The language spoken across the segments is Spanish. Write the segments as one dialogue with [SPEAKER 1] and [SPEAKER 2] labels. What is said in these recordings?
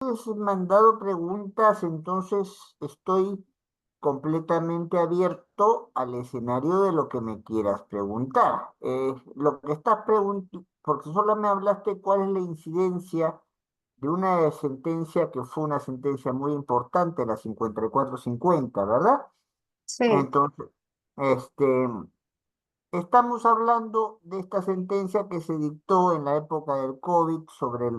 [SPEAKER 1] Has mandado preguntas, entonces estoy completamente abierto al escenario de lo que me quieras preguntar. Lo que estás preguntando, porque solo me hablaste cuál es la incidencia de una sentencia que fue una sentencia muy importante, la 54-50, ¿verdad?
[SPEAKER 2] Sí.
[SPEAKER 1] Entonces, este, estamos hablando de esta sentencia que se dictó en la época del COVID sobre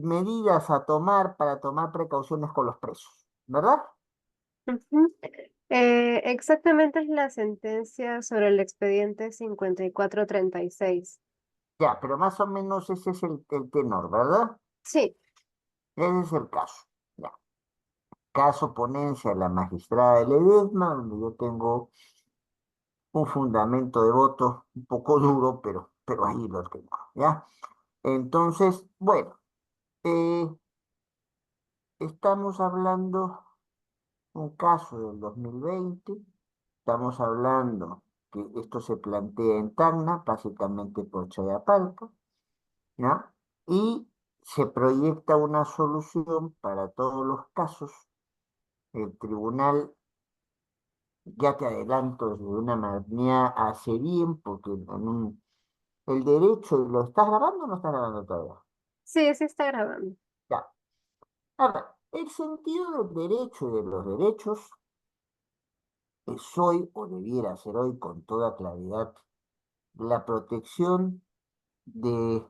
[SPEAKER 1] medidas a tomar para tomar precauciones con los presos, ¿verdad?
[SPEAKER 2] Ujú. Exactamente es la sentencia sobre el expediente 5436.
[SPEAKER 1] Ya, pero más o menos ese es el tenor, ¿verdad?
[SPEAKER 2] Sí.
[SPEAKER 1] Ese es el caso. Ya. Caso ponencia de la magistrada de Ledesma, donde yo tengo un fundamento de voto un poco duro, pero ahí lo tengo, ¿ya? Entonces, bueno, eh, estamos hablando un caso del 2020. Estamos hablando que esto se plantea en Tacna, básicamente por Chayapalca, ¿no? Y se proyecta una solución para todos los casos. El tribunal, ya te adelanto, de una manera hace bien, porque el derecho, ¿lo estás grabando o no estás grabando todavía?
[SPEAKER 2] Sí, sí está grabando.
[SPEAKER 1] Ya. A ver, el sentido del derecho y de los derechos es hoy, o debiera ser hoy con toda claridad, la protección de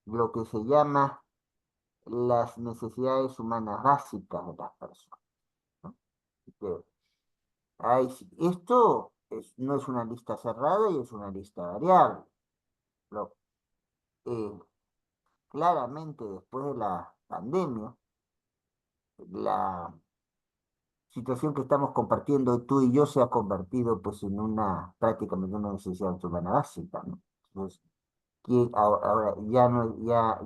[SPEAKER 1] lo que se llama las necesidades humanas básicas de las personas, ¿no? Que esto no es una lista cerrada y es una lista variable. Lo- eh, Claramente después de la pandemia, la situación que estamos compartiendo tú y yo se ha convertido pues en una prácticamente una necesidad humana básica, ¿no? Entonces, ahora ya no,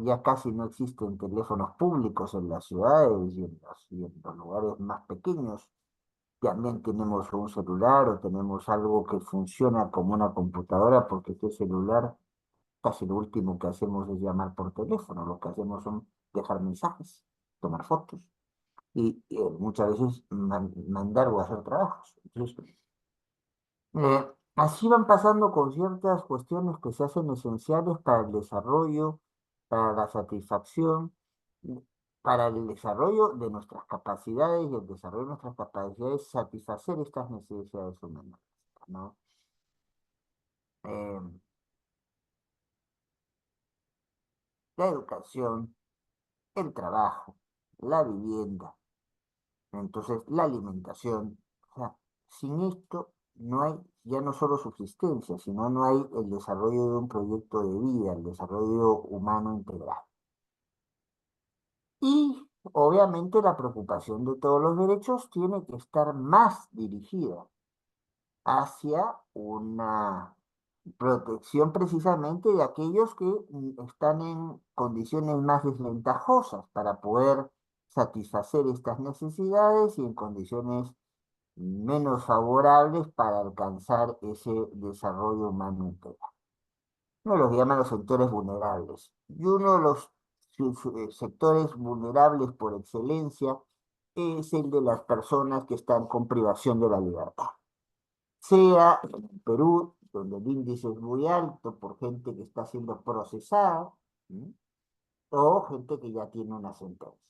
[SPEAKER 1] ya casi no existen teléfonos públicos en las ciudades y en los lugares más pequeños. También tenemos un celular o tenemos algo que funciona como una computadora, porque este celular, casi lo último que hacemos es llamar por teléfono. Lo que hacemos son dejar mensajes, tomar fotos y muchas veces mandar o hacer trabajos. Entonces, así van pasando con ciertas cuestiones que se hacen esenciales para el desarrollo, para la satisfacción, mm, para el desarrollo de nuestras capacidades y el desarrollo de nuestras capacidades, satisfacer estas necesidades humanas, ¿no? Eh, la educación, el trabajo, la vivienda, entonces la alimentación. O sea, sin esto no hay ya no solo subsistencia, sino no hay el desarrollo de un proyecto de vida, el desarrollo humano integral. Y obviamente la preocupación de todos los derechos tiene que estar más dirigida hacia una protección precisamente de aquellos que están en condiciones más desventajosas para poder satisfacer estas necesidades y en condiciones menos favorables para alcanzar ese desarrollo humano integral. Uno los llama los sectores vulnerables. Y uno de los sectores vulnerables por excelencia es el de las personas que están con privación de la libertad. Sea en Perú, donde el índice es muy alto por gente que está siendo procesada, ¿sí? O gente que ya tiene una sentencia.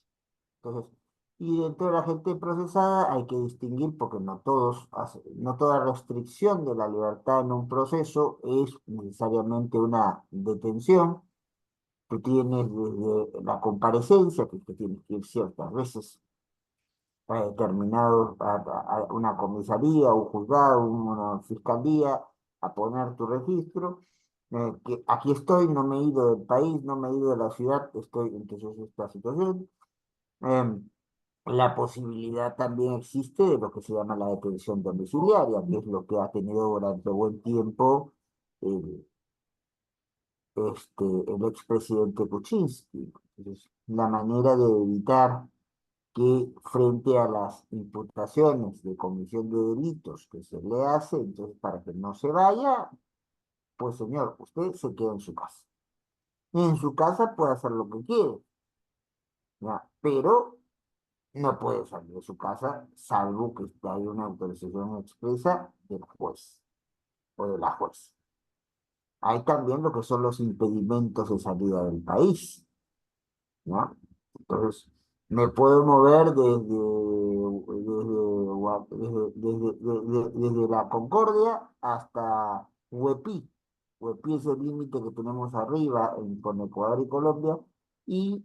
[SPEAKER 1] Entonces, y dentro de la gente procesada hay que distinguir porque no toda restricción de la libertad en un proceso es necesariamente una detención. Tú tienes desde la comparecencia, que tienes que ir ciertas veces a determinados, a una comisaría, un juzgado, una fiscalía, a poner tu registro, que aquí estoy, no me he ido del país, no me he ido de la ciudad, estoy, entonces esta situación. Em, la posibilidad también existe de lo que se llama la detención domiciliaria, que es lo que ha tenido durante buen tiempo el, el expresidente Kuczynski. Entonces, la manera de evitar que frente a las imputaciones de comisión de delitos que se le hace, entonces para que no se vaya, pues señor, usted se queda en su casa. Y en su casa puede hacer lo que quiere. ¿ya? Pero no puede salir de su casa salvo que haya una autorización expresa del juez o de la juez. Hay también lo que son los impedimentos de salida del país, ¿no? Entonces, me puedo mover desde la Concordia hasta Huepí. Huepí es el límite que tenemos arriba con Ecuador y Colombia, y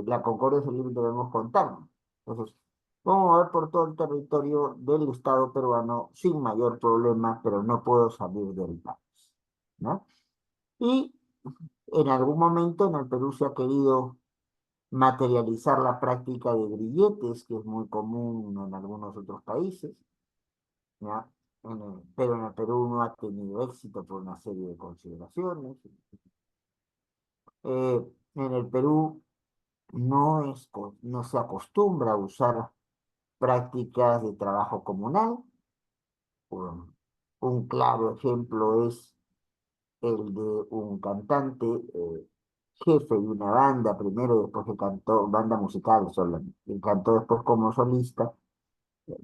[SPEAKER 1] la Concordia es el límite que tenemos con Tacna. Entonces, vamos a ver por todo el territorio del Estado peruano sin mayor problema, pero no puedo salir del país, ¿no? Y en algún momento en el Perú se ha querido materializar la práctica de grilletes, que es muy común en algunos otros países, ¿ya? Pero en el Perú no ha tenido éxito por una serie de consideraciones. Eh, en el Perú no se acostumbra a usar prácticas de trabajo comunal. Un, un claro ejemplo es el de un cantante, jefe de una banda, primero, después que cantó, banda musical solo, y cantó después como solista,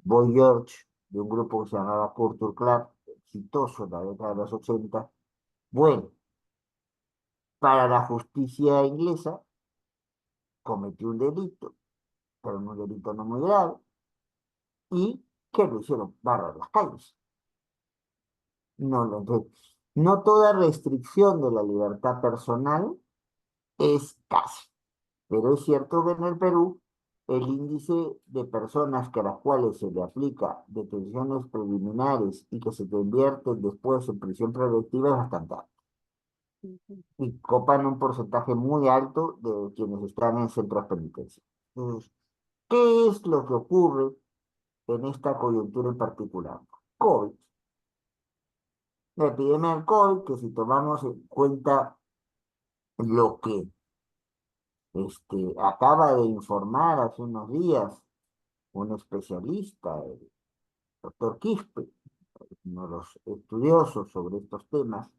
[SPEAKER 1] Boy George, de un grupo que se llamaba Culture Club, exitoso en la década de los 80. Bueno, para la justicia inglesa cometió un delito, pero un delito no muy grave, y que lo hicieron barrer las calles. Entonces, no toda restricción de la libertad personal es casi. Pero es cierto que en el Perú el índice de personas que a las cuales se le aplica detenciones preliminares y que se convierten después en prisión preventiva es bastante alto.
[SPEAKER 2] Ujú.
[SPEAKER 1] Y copan un porcentaje muy alto de quienes están en centros penitenciarios. Entonces, ¿qué es lo que ocurre en esta coyuntura en particular? COVID. La epidemia del COVID, que si tomamos en cuenta lo que acaba de informar hace unos días un especialista, el doctor Quispe, uno de los estudiosos sobre estos temas,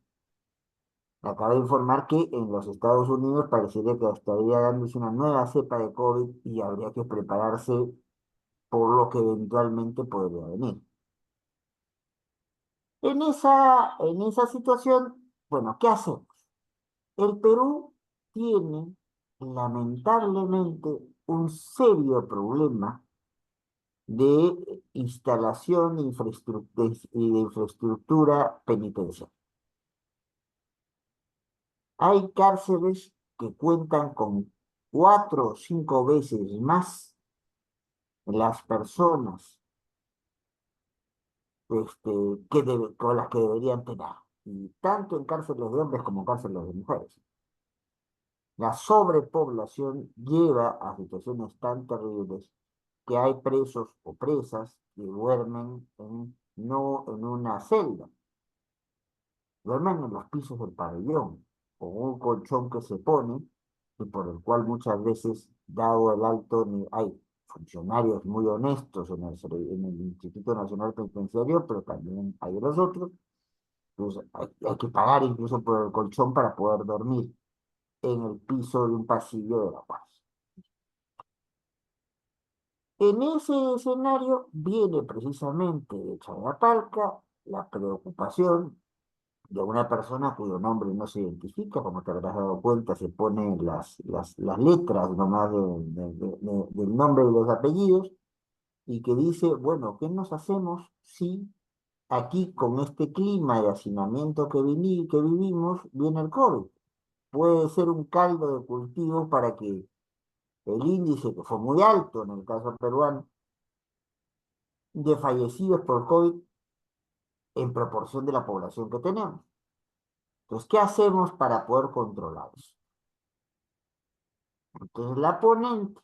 [SPEAKER 1] acaba de informar que en los Estados Unidos parecería que estaría dándose una nueva cepa de COVID y habría que prepararse por lo que eventualmente podría venir. En esa situación, bueno, ¿qué hacemos? El Perú tiene lamentablemente un serio problema de instalación de infraestructura penitenciaria. Hay cárceles que cuentan con 4 o 5 veces más las personas este, con las que deberían tener, y tanto en cárceles de hombres como en cárceles de mujeres. La sobrepoblación lleva a situaciones tan terribles que hay presos o presas que duermen no en una celda, duermen en los pisos del pabellón, con un colchón que se pone y por el cual muchas veces, dado el alto, hay funcionarios muy honestos en el Instituto Nacional Penitenciario, pero también hay de los otros. Entonces, hay que pagar incluso por el colchón para poder dormir en el piso de un pasillo de La Paz. En ese escenario viene precisamente de Chayapalca la preocupación de una persona cuyo nombre no se identifica, como te habrás dado cuenta, se ponen las letras nomás del nombre y los apellidos, y que dice, bueno, ¿qué nos hacemos si aquí con este clima de hacinamiento que vivimos viene el COVID? Puede ser un caldo de cultivo para que el índice, que fue muy alto en el caso peruano, de fallecidos por COVID en proporción de la población que tenemos. Entonces, ¿qué hacemos para poder controlar eso? Entonces, la ponente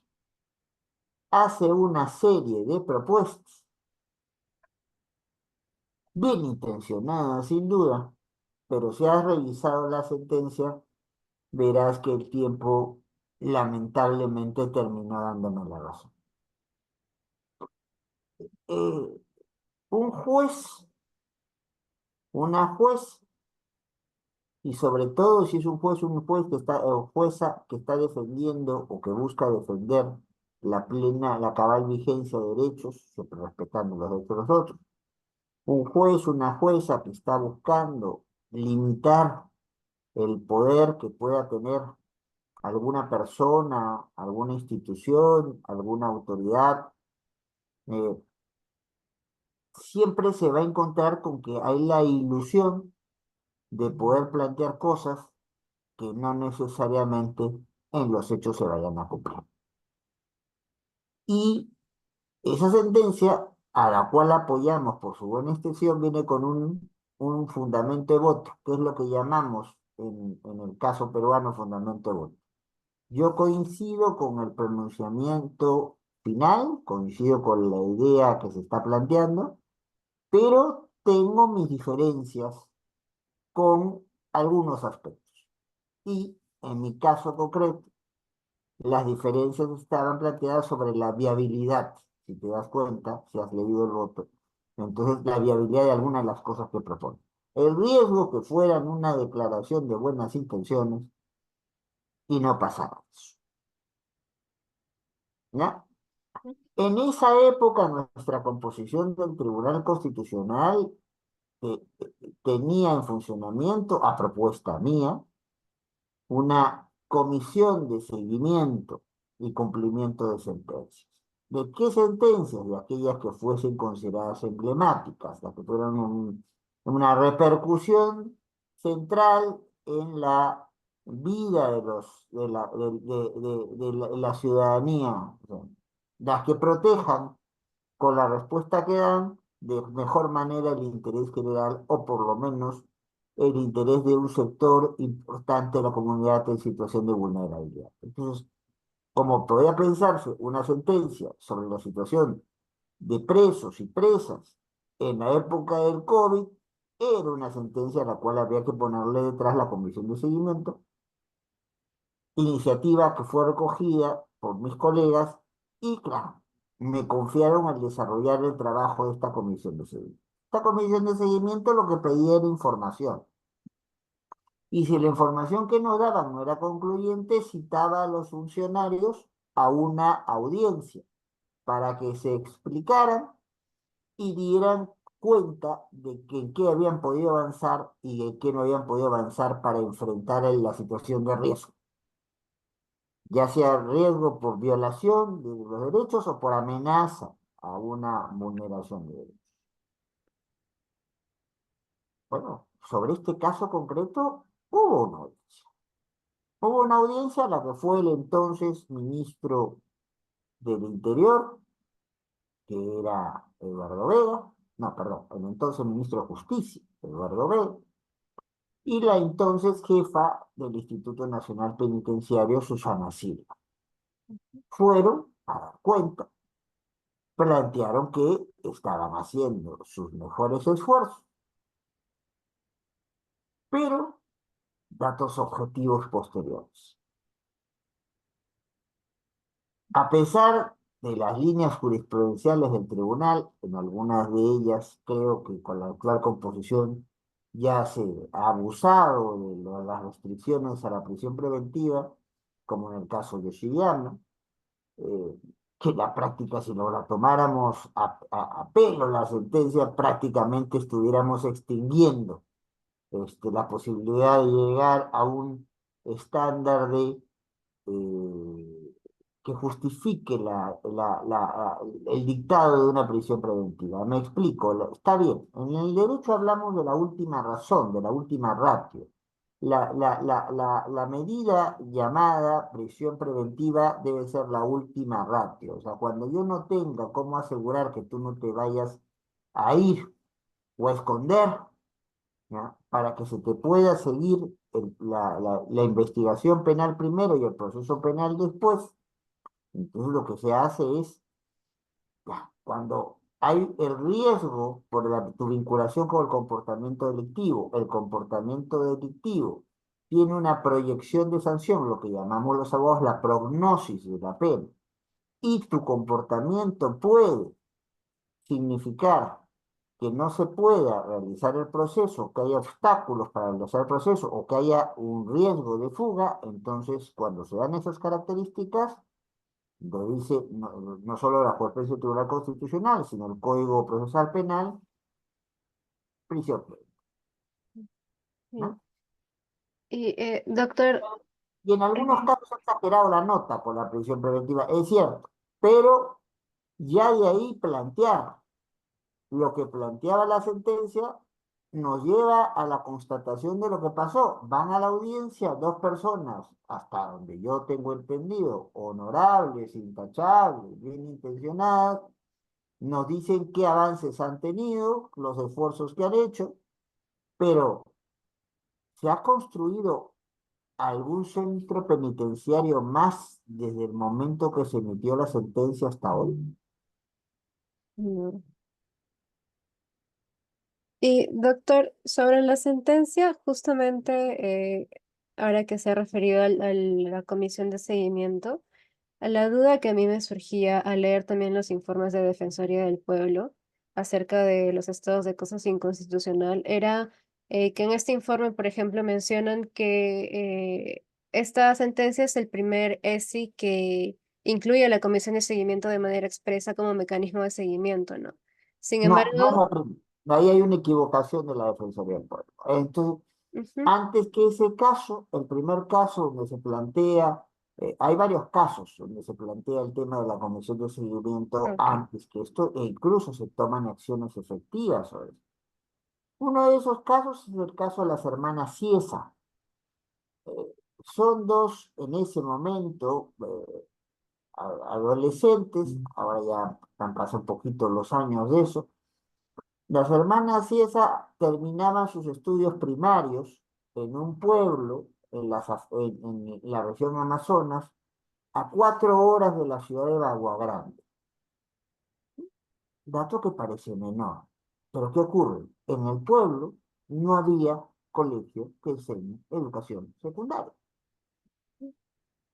[SPEAKER 1] hace una serie de propuestas, bien intencionadas sin duda, pero si has revisado la sentencia, verás que el tiempo lamentablemente terminó dándome la razón. Eh, un juez, una juez, Y sobre todo si es un juez que está, o jueza que está defendiendo o que busca defender la cabal vigencia de derechos, siempre respetando los derechos de los otros. Un juez, una jueza que está buscando limitar el poder que pueda tener alguna persona, alguna institución, alguna autoridad, eh, siempre se va a encontrar con que hay la ilusión de poder plantear cosas que no necesariamente en los hechos se vayan a cumplir. Y esa sentencia, a la cual apoyamos por su buena extensión, viene con un fundamento de voto, que es lo que llamamos en el caso peruano fundamento de voto. Yo coincido con el pronunciamiento final, coincido con la idea que se está planteando, pero tengo mis diferencias con algunos aspectos. Y en mi caso concreto, las diferencias estaban planteadas sobre la viabilidad, si te das cuenta, si has leído el voto. Entonces, la viabilidad de algunas de las cosas que propone. El riesgo que fueran una declaración de buenas intenciones y no pasara eso. ¿Ya? En esa época, nuestra composición del Tribunal Constitucional tenía en funcionamiento, a propuesta mía, una comisión de seguimiento y cumplimiento de sentencias. ¿De qué sentencias? De aquellas que fuesen consideradas emblemáticas, las que tuvieran una repercusión central en la vida de la ciudadanía, o sea, las que protejan con la respuesta que dan de mejor manera el interés general o por lo menos el interés de un sector importante de la comunidad en situación de vulnerabilidad. Entonces, como podría pensarse una sentencia sobre la situación de presos y presas en la época del COVID, era una sentencia a la cual había que ponerle detrás la comisión de seguimiento, iniciativa que fue recogida por mis colegas y, claro, me confiaron al desarrollar el trabajo de esta comisión de seguimiento. Esta comisión de seguimiento lo que pedía era información. Y si la información que nos daban no era concluyente, citaba a los funcionarios a una audiencia para que se explicaran y dieran cuenta de que en qué habían podido avanzar y en qué no habían podido avanzar para enfrentar la situación de riesgo, ya sea riesgo por violación de los derechos o por amenaza a una vulneración de derechos. Bueno, sobre este caso concreto hubo una audiencia a la que fue el entonces ministro del Interior, que era Eduardo Vega, no, perdón, el entonces ministro de Justicia, Eduardo Vega, y la entonces jefa del Instituto Nacional Penitenciario, Susana Silva. Fueron a dar cuenta, plantearon que estaban haciendo sus mejores esfuerzos, pero datos objetivos posteriores. A pesar de las líneas jurisprudenciales del tribunal, en algunas de ellas creo que con la actual composición ya se ha abusado de las restricciones a la prisión preventiva, como en el caso de Chiriano, eh, que la práctica, si no la tomáramos a pelo la sentencia, prácticamente estuviéramos extinguiendo la posibilidad de llegar a un estándar eh, que justifique el dictado de una prisión preventiva. Me explico, está bien, en el derecho hablamos de la última razón, de la última ratio. La medida llamada prisión preventiva debe ser la última ratio. O sea, cuando yo no tenga cómo asegurar que tú no te vayas a ir o a esconder, ¿ya? Para que se te pueda seguir la investigación penal primero y el proceso penal después. Entonces lo que se hace es, ya, cuando hay el riesgo por tu vinculación con el comportamiento delictivo tiene una proyección de sanción, lo que llamamos los abogados la prognosis de la pena, y tu comportamiento puede significar que no se pueda realizar el proceso, que haya obstáculos para realizar el proceso o que haya un riesgo de fuga, entonces cuando se dan esas características, lo dice no solo la jurisprudencia del Tribunal Constitucional, sino el Código Procesal Penal, prisión,
[SPEAKER 2] Bien.
[SPEAKER 1] ¿no?
[SPEAKER 2] Y doctor,
[SPEAKER 1] Y en algunos casos ha exagerado la nota por la prisión preventiva, es cierto, pero ya de ahí plantear lo que planteaba la sentencia nos lleva a la constatación de lo que pasó. Van a la audiencia dos personas, hasta donde yo tengo entendido, honorables, intachables, bien intencionadas, nos dicen qué avances han tenido, los esfuerzos que han hecho, pero ¿se ha construido algún centro penitenciario más desde el momento que se emitió la sentencia hasta hoy?
[SPEAKER 2] no. Y doctor, sobre la sentencia, justamente ahora que se ha referido a la comisión de seguimiento, a la duda que a mí me surgía al leer también los informes de Defensoría del Pueblo acerca de los estados de cosas inconstitucional, era que en este informe, por ejemplo, mencionan que esta sentencia es el primer ESI que incluye a la comisión de seguimiento de manera expresa como mecanismo de seguimiento, ¿no? Sin
[SPEAKER 1] No, no es
[SPEAKER 2] embargo,
[SPEAKER 1] la primera. Ahí hay una equivocación de la Defensoría del Pueblo. Entonces,
[SPEAKER 2] ujú,
[SPEAKER 1] antes que ese caso, el primer caso donde se plantea, hay varios casos donde se plantea el tema de la comisión de seguimiento
[SPEAKER 2] ok.
[SPEAKER 1] antes que esto, e incluso se toman acciones efectivas sobre eso. Uno de esos casos es el caso de las hermanas Ciesa. Son dos en ese momento adolescentes, ahora ya han pasado un poquito los años de eso. Las hermanas Ciesa terminaban sus estudios primarios en un pueblo en la región Amazonas, a 4 horas de la ciudad de Bagua Grande. Dato que parece menor. Pero ¿qué ocurre? En el pueblo no había colegio que enseñe educación secundaria.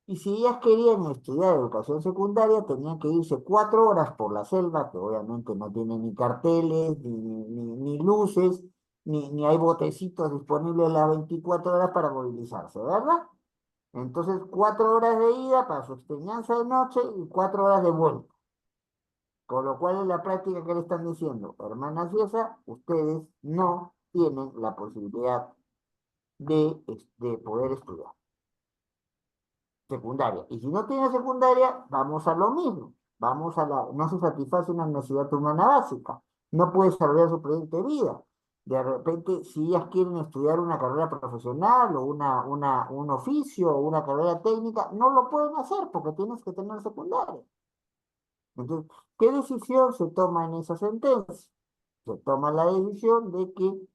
[SPEAKER 1] Y si ellas querían estudiar educación secundaria, tenían que irse 4 horas por la selva, que obviamente no tiene ni carteles, ni luces, ni hay botecitos disponibles las 24 horas para movilizarse, ¿verdad? Entonces, 4 horas de ida para su enseñanza de noche y 4 horas de vuelta. Con lo cual, en la práctica, ¿qué le están diciendo? Hermanas Ciesa, ustedes no tienen la posibilidad de poder estudiar secundaria. Y si no tiene secundaria, vamos a lo mismo. No se satisface una necesidad humana básica. No puede desarrollar su proyecto de vida. De repente, si ellas quieren estudiar una carrera profesional o un oficio o una carrera técnica, no lo pueden hacer porque tienes que tener secundaria. Entonces, ¿qué decisión se toma en esa sentencia? Se toma la decisión de que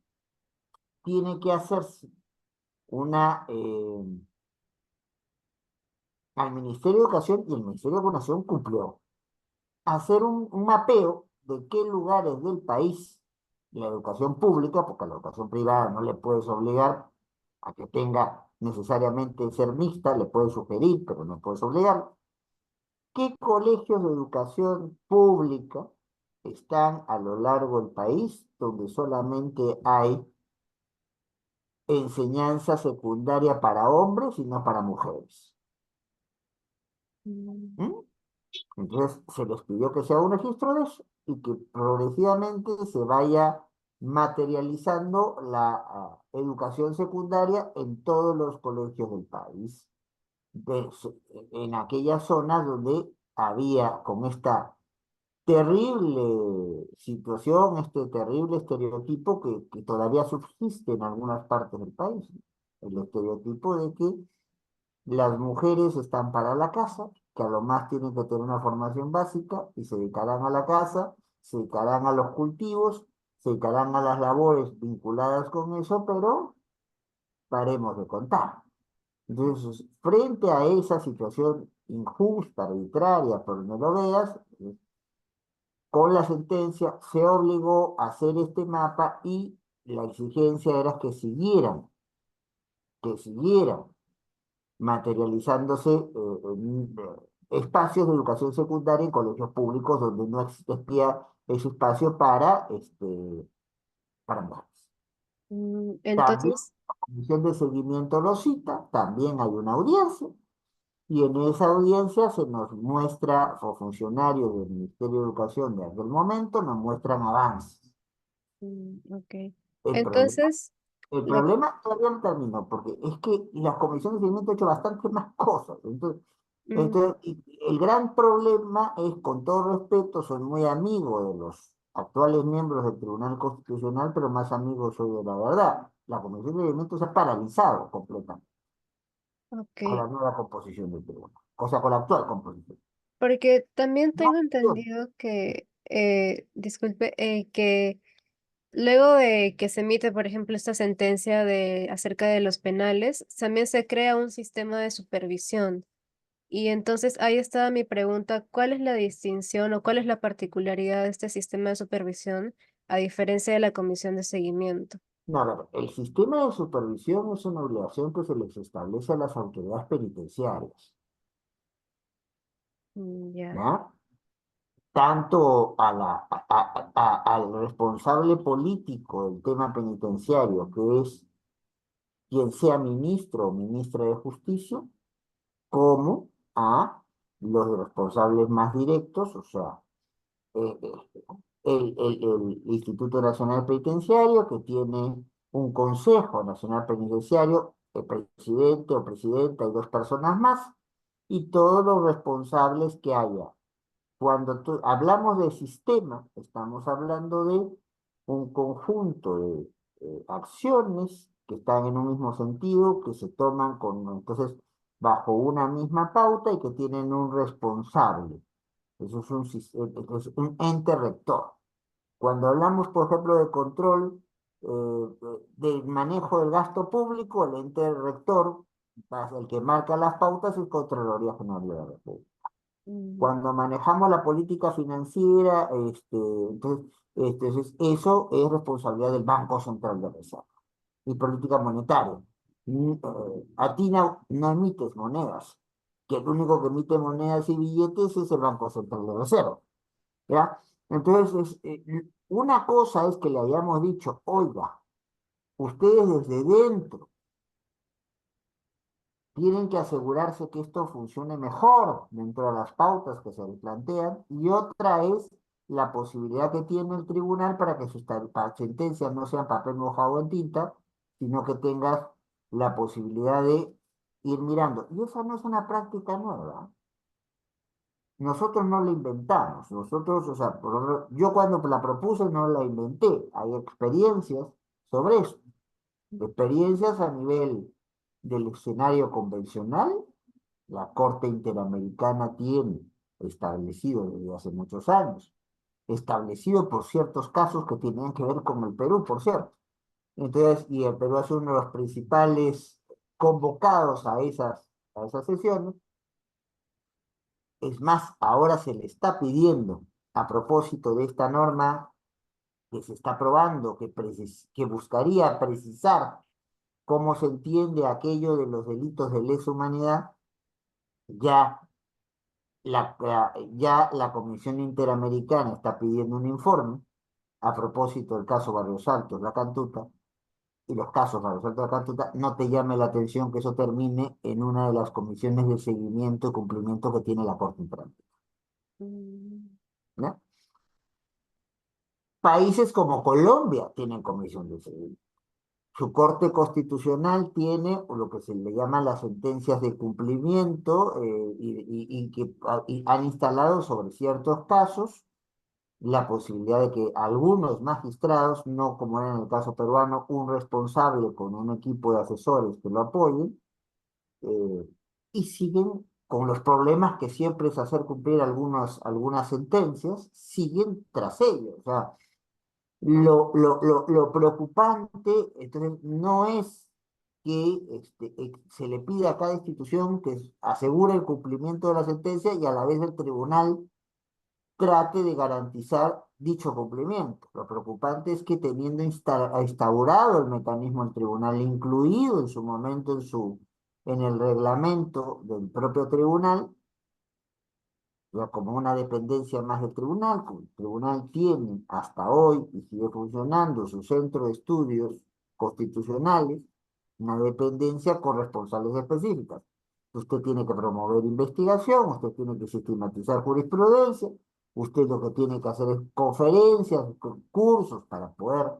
[SPEAKER 1] tiene que hacerse una, al Ministerio de Educación, y el Ministerio de Educación cumplió, hacer un mapeo de qué lugares del país la educación pública, porque a la educación privada no le puedes obligar a que tenga necesariamente ser mixta, le puedes sugerir, pero no puedes obligar, qué colegios de educación pública están a lo largo del país donde solamente hay enseñanza secundaria para hombres y no para mujeres.
[SPEAKER 2] Mm,
[SPEAKER 1] ¿Mm? Entonces se les pidió que se haga un registro de eso y que progresivamente se vaya materializando la educación secundaria en todos los colegios del país, en aquellas zonas donde había con esta terrible situación, este terrible estereotipo que todavía subsiste en algunas partes del país. El estereotipo de que las mujeres están para la casa, que a lo más tienen que tener una formación básica y se dedicarán a la casa, se dedicarán a los cultivos, se dedicarán a las labores vinculadas con eso, pero paremos de contar. Entonces, frente a esa situación injusta, arbitraria, por donde lo veas, con la sentencia se obligó a hacer este mapa y la exigencia era que siguieran materializándose espacios de educación secundaria en colegios públicos donde no existía ese espacio para mujeres. También
[SPEAKER 2] Entonces,
[SPEAKER 1] la comisión de seguimiento lo cita, también hay una audiencia, y en esa audiencia se nos muestra, o funcionarios del Ministerio de Educación de aquel momento nos muestran avances.
[SPEAKER 2] ok.
[SPEAKER 1] El problema,
[SPEAKER 2] Entonces,
[SPEAKER 1] el
[SPEAKER 2] la,
[SPEAKER 1] problema todavía no terminó, porque es que la comisión de seguimiento ha hecho bastante más cosas.
[SPEAKER 2] mm,
[SPEAKER 1] Y el gran problema es, con todo respeto, soy muy amigo de los actuales miembros del Tribunal Constitucional, pero más amigo soy de la verdad. La comisión de seguimiento se ha paralizado completamente con
[SPEAKER 2] ok.
[SPEAKER 1] la nueva composición del tribunal, o sea, con la actual composición.
[SPEAKER 2] Porque también
[SPEAKER 1] No,
[SPEAKER 2] tengo entendido que, disculpe, que luego de que se emite, por ejemplo, esta sentencia de acerca de los penales, también se crea un sistema de supervisión. Y entonces ahí estaba mi pregunta, ¿cuál es la distinción o cuál es la particularidad de este sistema de supervisión a diferencia de la comisión de seguimiento?
[SPEAKER 1] no, a ver, el sistema de supervisión es una obligación que se les establece a las autoridades penitenciarias,
[SPEAKER 2] Ya.
[SPEAKER 1] ¿ya? Tanto al responsable político del tema penitenciario, que es quien sea ministro o ministra de Justicia, como a los responsables más directos, o sea, eh, eh, el Instituto Nacional Penitenciario, que tiene un Consejo Nacional Penitenciario, el presidente o presidenta y dos personas más, y todos los responsables que haya. Cuando hablamos de sistema, estamos hablando de un conjunto de acciones que están en un mismo sentido, que se toman entonces bajo una misma pauta y que tienen un responsable. Eso es es un ente rector. Cuando hablamos, por ejemplo, de control del manejo del gasto público, el ente rector, el que marca las pautas, es Contraloría General de la República.
[SPEAKER 2] Mm,
[SPEAKER 1] Cuando manejamos la política financiera, eso es responsabilidad del Banco Central de Reserva y política monetaria. A ti no emites monedas, que el único que emite monedas y billetes es el Banco Central de Reserva, ¿ya? Entonces, una cosa es que le hayamos dicho, oiga, ustedes desde dentro tienen que asegurarse que esto funcione mejor dentro de las pautas que se le plantean, y otra es la posibilidad que tiene el tribunal para que sus sentencias no sean papel mojado en tinta, sino que tengas la posibilidad de ir mirando. Y esa no es una práctica nueva. Nosotros no la inventamos. Nosotros, o sea, yo cuando la propuse no la inventé. Hay experiencias sobre eso. Experiencias a nivel del escenario convencional. La Corte Interamericana tiene establecido desde hace muchos años, establecido por ciertos casos que tenían que ver con el Perú, por cierto. Entonces, y el Perú es uno de los principales convocados a esas sesiones. Es más, ahora se le está pidiendo, a propósito de esta norma que se está aprobando, que buscaría precisar cómo se entiende aquello de los delitos de lesa humanidad, ya ya la Comisión Interamericana está pidiendo un informe a propósito del caso Barrios Altos, La Cantuta, y los casos Barrios Altos, La Cantuta. No te llame la atención que eso termine en una de las comisiones de seguimiento y cumplimiento que tiene la Corte Interamericana,
[SPEAKER 2] mm,
[SPEAKER 1] ¿no? Países como Colombia tienen comisión de seguimiento. Su Corte Constitucional tiene lo que se le llama las sentencias de cumplimiento, y que y han instalado sobre ciertos casos la posibilidad de que algunos magistrados, no como era en el caso peruano, un responsable con un equipo de asesores que lo apoyen, eh, y siguen con los problemas que siempre es hacer cumplir algunas sentencias, siguen tras ellos. O sea, lo preocupante, entonces, no es que se le pida a cada institución que asegure el cumplimiento de la sentencia y a la vez el tribunal trate de garantizar dicho cumplimiento. Lo preocupante es que, teniendo instaurado el mecanismo del tribunal, incluido en su momento en el reglamento del propio tribunal, ya como una dependencia más del tribunal, como el tribunal tiene hasta hoy y sigue funcionando su centro de estudios constitucionales, una dependencia con responsabilidades específicas. Usted tiene que promover investigación, usted tiene que sistematizar jurisprudencia, usted lo que tiene que hacer es conferencias, cursos para poder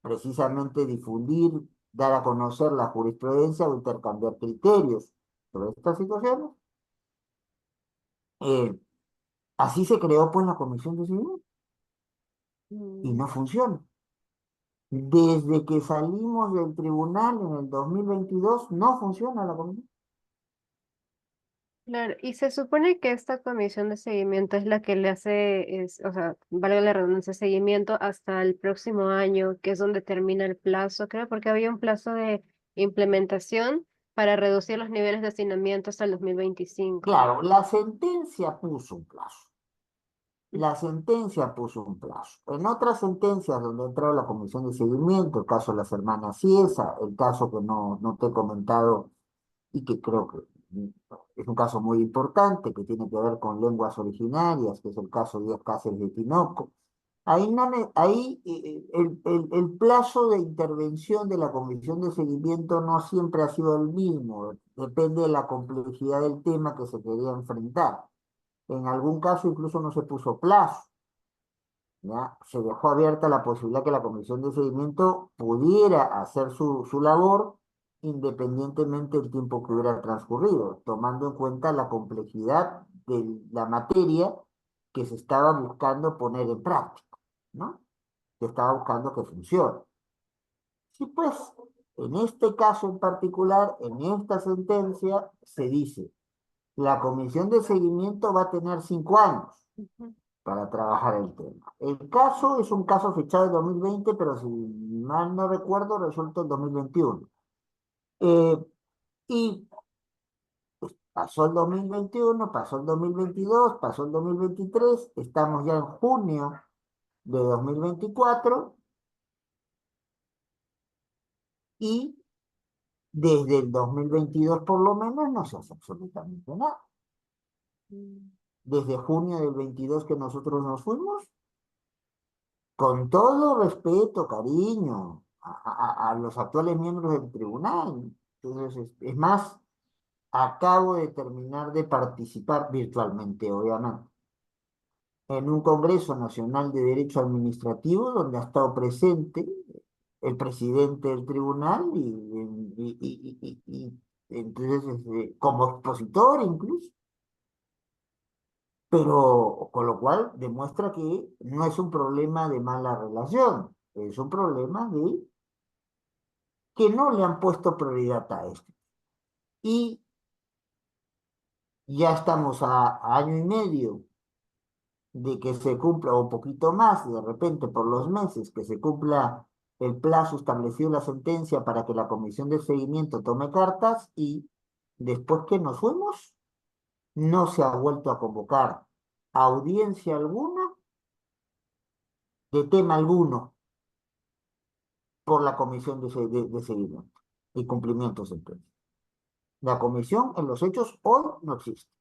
[SPEAKER 1] precisamente difundir, dar a conocer la jurisprudencia o intercambiar criterios sobre estas situaciones. Eh, Así se creó pues la Comisión de Seguimiento y
[SPEAKER 2] Mm,
[SPEAKER 1] no funciona. Desde que salimos del tribunal en el 2022 no funciona la comisión.
[SPEAKER 2] claro, y se supone que esta comisión de seguimiento es la que le hace, o sea, valga la redundancia, seguimiento hasta el próximo año, que es donde termina el plazo, creo, porque había un plazo de implementación para reducir los niveles de hacinamiento hasta el 2025.
[SPEAKER 1] Claro, la sentencia puso un plazo. La sentencia puso un plazo. En otras sentencias donde ha entrado la comisión de seguimiento, el caso de las hermanas Ciesa, el caso que no te he comentado y que creo que es un caso muy importante que tiene que ver con lenguas originarias, que es el caso de Díaz Cáceres de Tinoco. Ahí, el plazo de intervención de la comisión de seguimiento no siempre ha sido el mismo, depende de la complejidad del tema que se quería enfrentar. En algún caso incluso no se puso plazo. ¿Ya? Se dejó abierta la posibilidad que la comisión de seguimiento pudiera hacer su labor independientemente del tiempo que hubiera transcurrido, tomando en cuenta la complejidad de la materia que se estaba buscando poner en práctica, ¿no? Que estaba buscando que funcione. Sí, pues, en este caso en particular, en esta sentencia, se dice, la comisión de seguimiento va a tener 5 años
[SPEAKER 2] Ujú.
[SPEAKER 1] para trabajar el tema. El caso es un caso fechado en 2020, pero si mal no recuerdo, resuelto en 2021. Eh, y pasó el 2021, pasó el 2022, pasó el 2023, estamos ya en junio de 2024 y desde el 2022 por lo menos no se hace absolutamente nada.
[SPEAKER 2] Mm.
[SPEAKER 1] Desde junio del 22 que nosotros nos fuimos, con todo respeto, cariño a los actuales miembros del tribunal. Entonces, es más, acabo de terminar de participar virtualmente, obviamente, en un Congreso Nacional de Derecho Administrativo donde ha estado presente el presidente del tribunal y entonces, como expositor incluso, pero con lo cual demuestra que no es un problema de mala relación, es un problema de que no le han puesto prioridad a esto. Y ya estamos a año y medio de que se cumpla, o un poquito más, de repente por los meses, que se cumpla el plazo establecido en la sentencia para que la comisión de seguimiento tome cartas y después que nos fuimos, no se ha vuelto a convocar audiencia alguna de tema alguno por la comisión de seguimiento y cumplimiento de sentencia. La comisión en los hechos hoy no existe.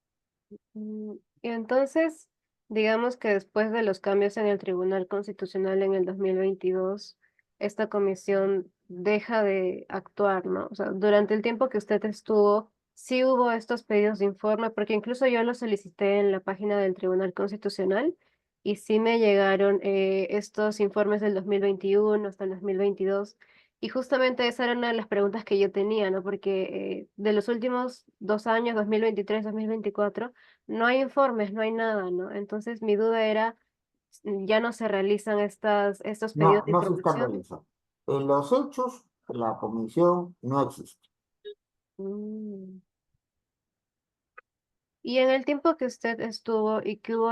[SPEAKER 2] Y entonces, digamos que después de los cambios en el Tribunal Constitucional en el 2022, esta comisión deja de actuar, ¿no? O sea, durante el tiempo que usted estuvo, sí hubo estos pedidos de informe, porque incluso yo los solicité en la página del Tribunal Constitucional y sí me llegaron estos informes del 2021 hasta el 2022. Y justamente esa era una de las preguntas que yo tenía, ¿no? Porque de los últimos 2 años, 2023, 2024, no hay informes, no hay nada, ¿no? Entonces mi duda era, ya no se realizan estos pedidos
[SPEAKER 1] No,
[SPEAKER 2] de
[SPEAKER 1] no se están
[SPEAKER 2] información.
[SPEAKER 1] realizando. En los hechos, la comisión no existe.
[SPEAKER 2] Mm. Y en el tiempo que usted estuvo y que hubo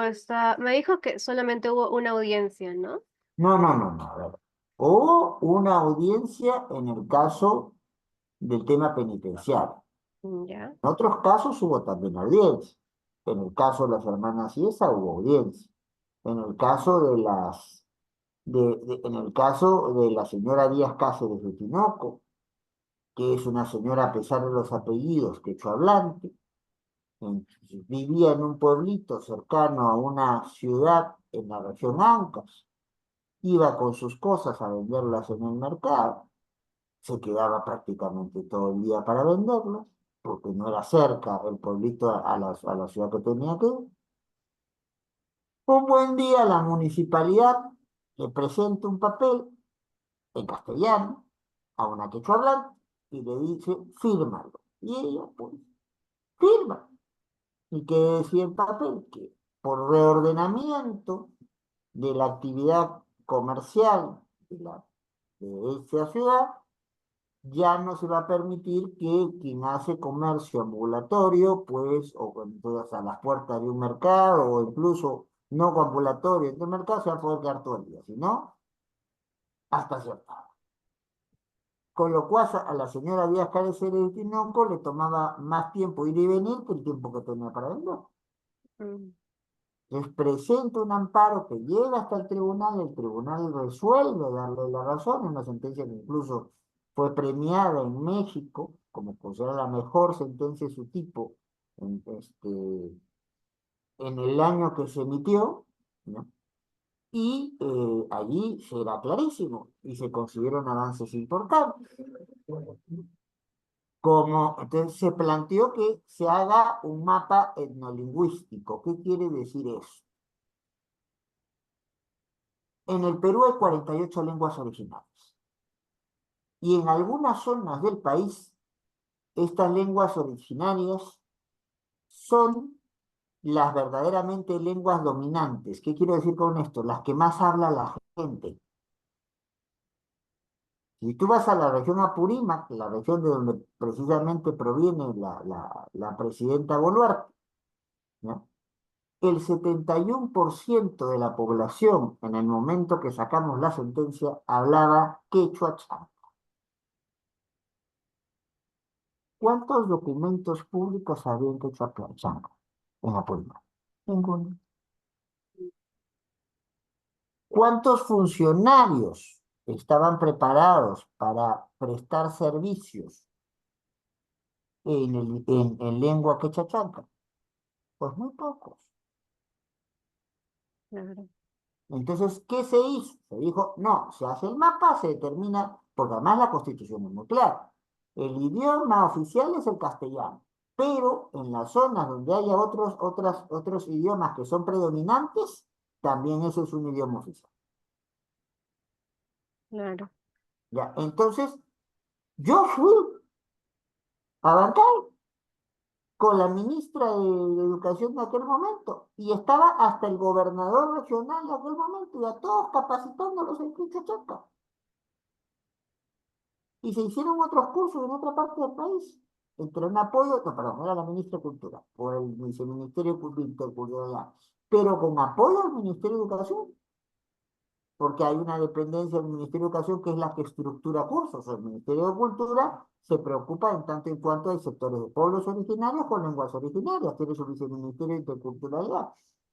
[SPEAKER 2] me dijo que solamente hubo una audiencia, ¿no?
[SPEAKER 1] No, no, no, no. A ver. Hubo una audiencia en el caso del tema penitenciario.
[SPEAKER 2] Ya.
[SPEAKER 1] En otros casos hubo también audiencia. En el caso de las hermanas Ciesa hubo audiencia. En el caso en el caso de la señora Díaz Cáceres de Tinoco, que es una señora a pesar de los apellidos quechua hablante, vivía en un pueblito cercano a una ciudad en la región Ancash, iba con sus cosas a venderlas en el mercado, se quedaba prácticamente todo el día para venderlas, porque no era cerca el pueblito a la ciudad que tenía que ir. Un buen día la municipalidad le presenta un papel en castellano a una quechua hablante y le dice, fírmalo. Y ella, pues, firma. ¿Y qué decía el papel? Que por reordenamiento de la actividad comercial de esa ciudad, ya no se va a permitir que quien hace comercio ambulatorio, pues, o entonces a las puertas de un mercado, o incluso no ambulatorio en el mercado, se va a poder quedar todo el día, si no, hasta cierta hora. Con lo cual a la señora Díaz Carecer de Tinoco le tomaba más tiempo ir y venir que el tiempo que tenía para vender.
[SPEAKER 2] Mm,
[SPEAKER 1] Les presenta un amparo que llega hasta el tribunal resuelve darle la razón, una sentencia que incluso fue premiada en México como considerada la mejor sentencia de su tipo en, en el año que se emitió, ¿no? Y allí será clarísimo y se consiguieron avances importantes. Como, entonces se planteó que se haga un mapa etnolingüístico. ¿Qué quiere decir eso? En el Perú hay 48 lenguas originales y en algunas zonas del país estas lenguas originarias son las verdaderamente lenguas dominantes. ¿Qué quiero decir con esto? Las que más habla la gente. Si tú vas a la región Apurímac, la región de donde precisamente proviene la presidenta Boluarte, ¿no? El 71% de la población en el momento que sacamos la sentencia hablaba quechua cham. ¿Cuántos documentos públicos había en quechua cham en Apurímac? Ninguno. ¿Cuántos funcionarios estaban preparados para prestar servicios en lengua quechua chanca? Pues muy pocos.
[SPEAKER 2] claro.
[SPEAKER 1] Entonces, ¿qué se hizo? Se dijo, no, se hace el mapa, se determina, porque además la Constitución es muy clara. El idioma oficial es el castellano, pero en las zonas donde haya otros idiomas que son predominantes, también ese es un idioma oficial.
[SPEAKER 2] Claro.
[SPEAKER 1] ¿Ya? Entonces, yo fui a Bancay con la ministra de Educación de aquel momento y estaba hasta el gobernador regional de aquel momento y a todos capacitándolos en Quichachaca. Y se hicieron otros cursos en otra parte del país. Entre un apoyo, no, perdón, era la ministra de Cultura, por el Viceministerio de Interculturalidad, pero con apoyo del Ministerio de Educación, porque hay una dependencia del Ministerio de Educación que es la que estructura cursos. El Ministerio de Cultura se preocupa en tanto en cuanto hay sectores de pueblos originarios con lenguas originarias, tiene su Viceministerio de Interculturalidad.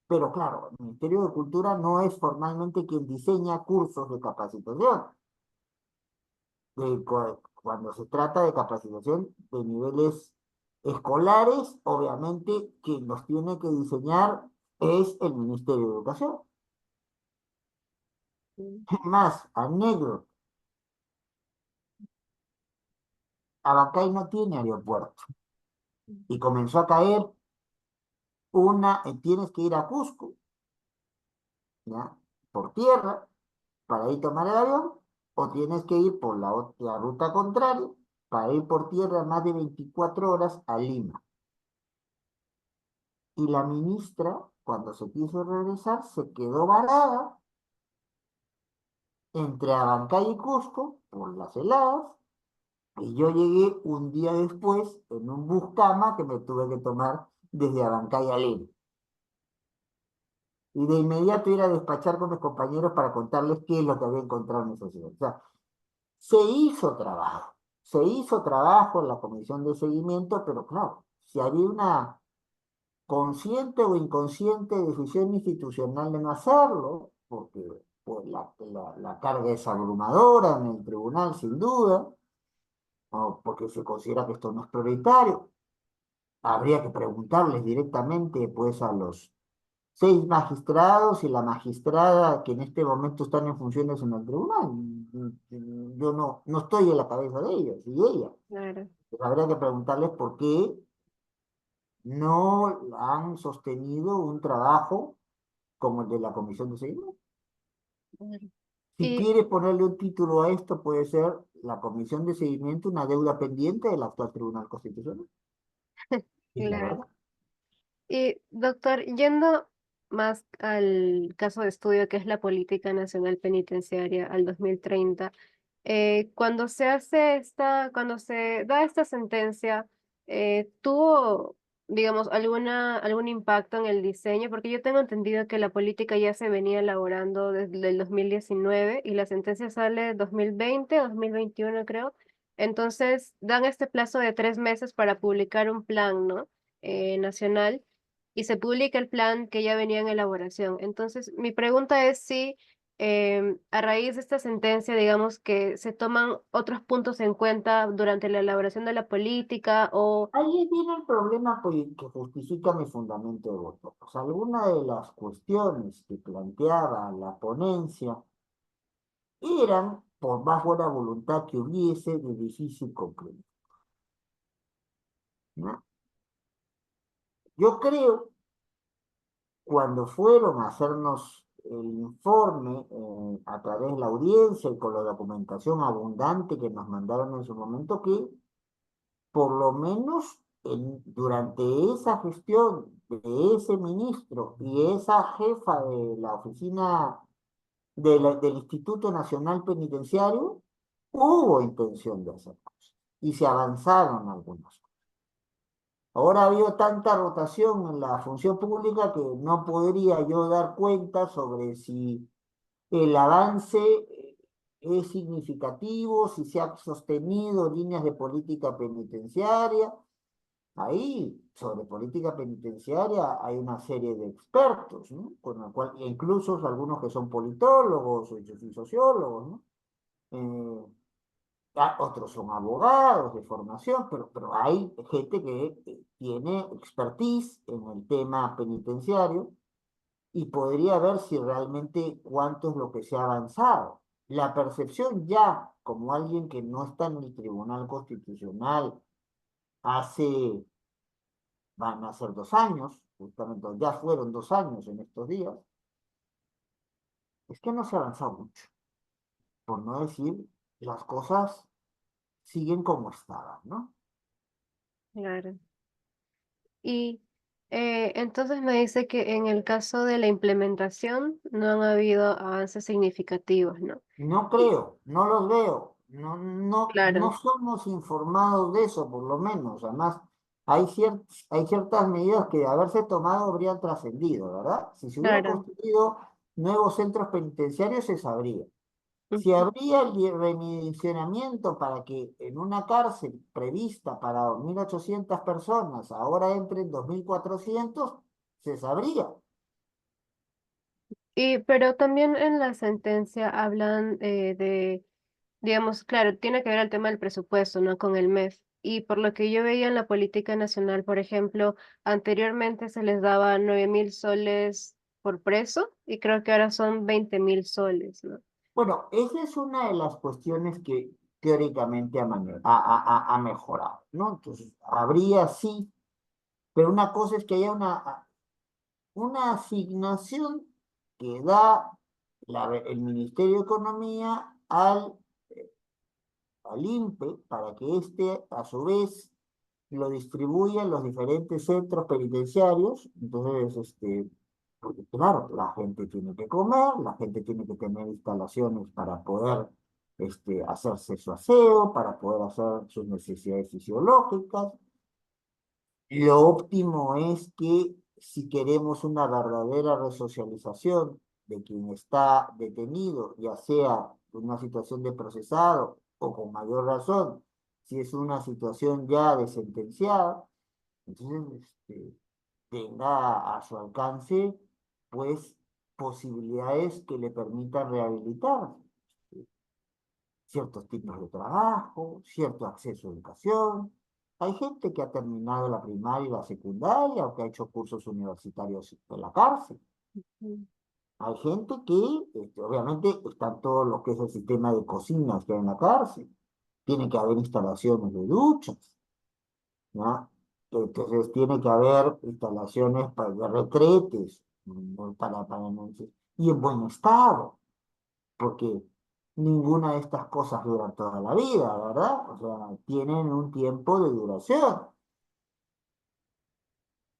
[SPEAKER 1] Pero claro, el Ministerio de Cultura no es formalmente quien diseña cursos de capacitación cuando se trata de capacitación de niveles escolares, obviamente quien los tiene que diseñar es el Ministerio de Educación.
[SPEAKER 2] Mm,
[SPEAKER 1] Más, anécdota, Abancay no tiene aeropuerto y comenzó a caer tienes que ir a Cusco, ¿ya? Por tierra para ir a tomar el avión, o tienes que ir por la ruta contraria para ir por tierra más de 24 horas a Lima. Y la ministra, cuando se quiso regresar, se quedó varada entre Abancay y Cusco por las heladas, y yo llegué un día después en un bus cama que me tuve que tomar desde Abancay a Lima. Y de inmediato ir a despachar con mis compañeros para contarles qué es lo que había encontrado en esa ciudad. O sea, se hizo trabajo en la comisión de seguimiento, pero claro, si había una consciente o inconsciente decisión institucional de no hacerlo, porque pues, la carga es abrumadora en el tribunal, sin duda, o porque se considera que esto no es prioritario. habría que preguntarles directamente, pues, a los 6 magistrados y la magistrada que en este momento están en funciones en el tribunal. Yo no estoy en la cabeza de ellos y ella.
[SPEAKER 2] Claro.
[SPEAKER 1] Pues habría que preguntarles por qué no han sostenido un trabajo como el de la comisión de seguimiento.
[SPEAKER 2] Claro.
[SPEAKER 1] Si
[SPEAKER 2] Y
[SPEAKER 1] quieres ponerle un título a esto, puede ser la comisión de seguimiento, una deuda pendiente del actual Tribunal Constitucional. Y la
[SPEAKER 2] claro.
[SPEAKER 1] verdad.
[SPEAKER 2] Y doctor, yendo más al caso de estudio que es la Política Nacional Penitenciaria al 2030, cuando se hace cuando se da esta sentencia, ¿tuvo, digamos, algún impacto en el diseño? Porque yo tengo entendido que la política ya se venía elaborando desde el 2019 y la sentencia sale 2020, 2021 creo. Entonces, dan este plazo de 3 meses para publicar un plan, ¿no? Nacional y se publica el plan que ya venía en elaboración. Entonces, mi pregunta es si a raíz de esta sentencia, digamos que se toman otros puntos en cuenta durante la elaboración de la política o,
[SPEAKER 1] Ahí viene el problema que justifica mi fundamento de voto. Pues algunas de las cuestiones que planteaba la ponencia eran, por más buena voluntad que hubiese, de difícil comprensión, ¿no? Yo creo, cuando fueron a hacernos el informe a través de la audiencia y con la documentación abundante que nos mandaron en su momento, que por lo menos durante esa gestión de ese ministro y esa jefa de la oficina del Instituto Nacional Penitenciario, hubo intención de hacer cosas y se avanzaron algunas cosas. Ahora ha habido tanta rotación en la función pública que no podría yo dar cuenta sobre si el avance es significativo, si se han sostenido líneas de política penitenciaria. Ahí, sobre política penitenciaria, hay una serie de expertos, ¿no? Con la cual, e incluso algunos que son politólogos y sociólogos, ¿no? Eh, Otros son abogados de formación, pero hay gente que tiene expertise en el tema penitenciario y podría ver si realmente cuánto es lo que se ha avanzado. La percepción ya, como alguien que no está en el Tribunal Constitucional hace, van a ser 2 años, justamente ya fueron 2 años en estos días, es que no se ha avanzado mucho, por no decir las cosas siguen como estaban, ¿no?
[SPEAKER 2] claro. Y entonces me dice que en el caso de la implementación no han habido avances significativos, ¿no?
[SPEAKER 1] No
[SPEAKER 2] Y
[SPEAKER 1] creo, no los veo, no
[SPEAKER 2] claro,
[SPEAKER 1] somos informados de eso, por lo menos. Además, hay ciertas medidas que de haberse tomado habrían trascendido, ¿verdad? Si se hubieran
[SPEAKER 2] claro.
[SPEAKER 1] construido nuevos centros penitenciarios, se sabría. Si
[SPEAKER 2] Ujú.
[SPEAKER 1] habría el redimensionamiento para que en una cárcel prevista para 1.800 personas ahora entren 2.400, se sabría.
[SPEAKER 2] Y, pero también en la sentencia hablan digamos, claro, tiene que ver el tema del presupuesto, ¿no? Con el MEF. Y por lo que yo veía en la política nacional, por ejemplo, anteriormente se les daba 9.000 soles por preso y creo que ahora son 20.000 soles, ¿no?
[SPEAKER 1] Bueno, esa es una de las cuestiones que teóricamente ha mejorado, ¿no? Entonces, habría sí, pero una cosa es que haya una asignación que da el Ministerio de Economía al INPE para que éste, a su vez, lo distribuya en los diferentes centros penitenciarios. Entonces, porque claro, la gente tiene que comer, la gente tiene que tener instalaciones para poder hacerse su aseo, para poder hacer sus necesidades fisiológicas. Lo óptimo es que si queremos una verdadera resocialización de quien está detenido, ya sea en una situación de procesado o con mayor razón, si es una situación ya de sentenciado, entonces tenga a su alcance pues posibilidades que le permitan rehabilitar ciertos tipos de trabajo, cierto acceso a educación, Hay gente que ha terminado la primaria y la secundaria o que ha hecho cursos universitarios en la cárcel.
[SPEAKER 2] Mm,
[SPEAKER 1] Hay gente que, obviamente, están todo lo que es el sistema de cocinas que hay en la cárcel. Tiene que haber instalaciones de duchas, ¿no? Entonces, tiene que haber instalaciones de retretes, y en buen estado, porque ninguna de estas cosas dura toda la vida, ¿verdad? O sea, tienen un tiempo de duración.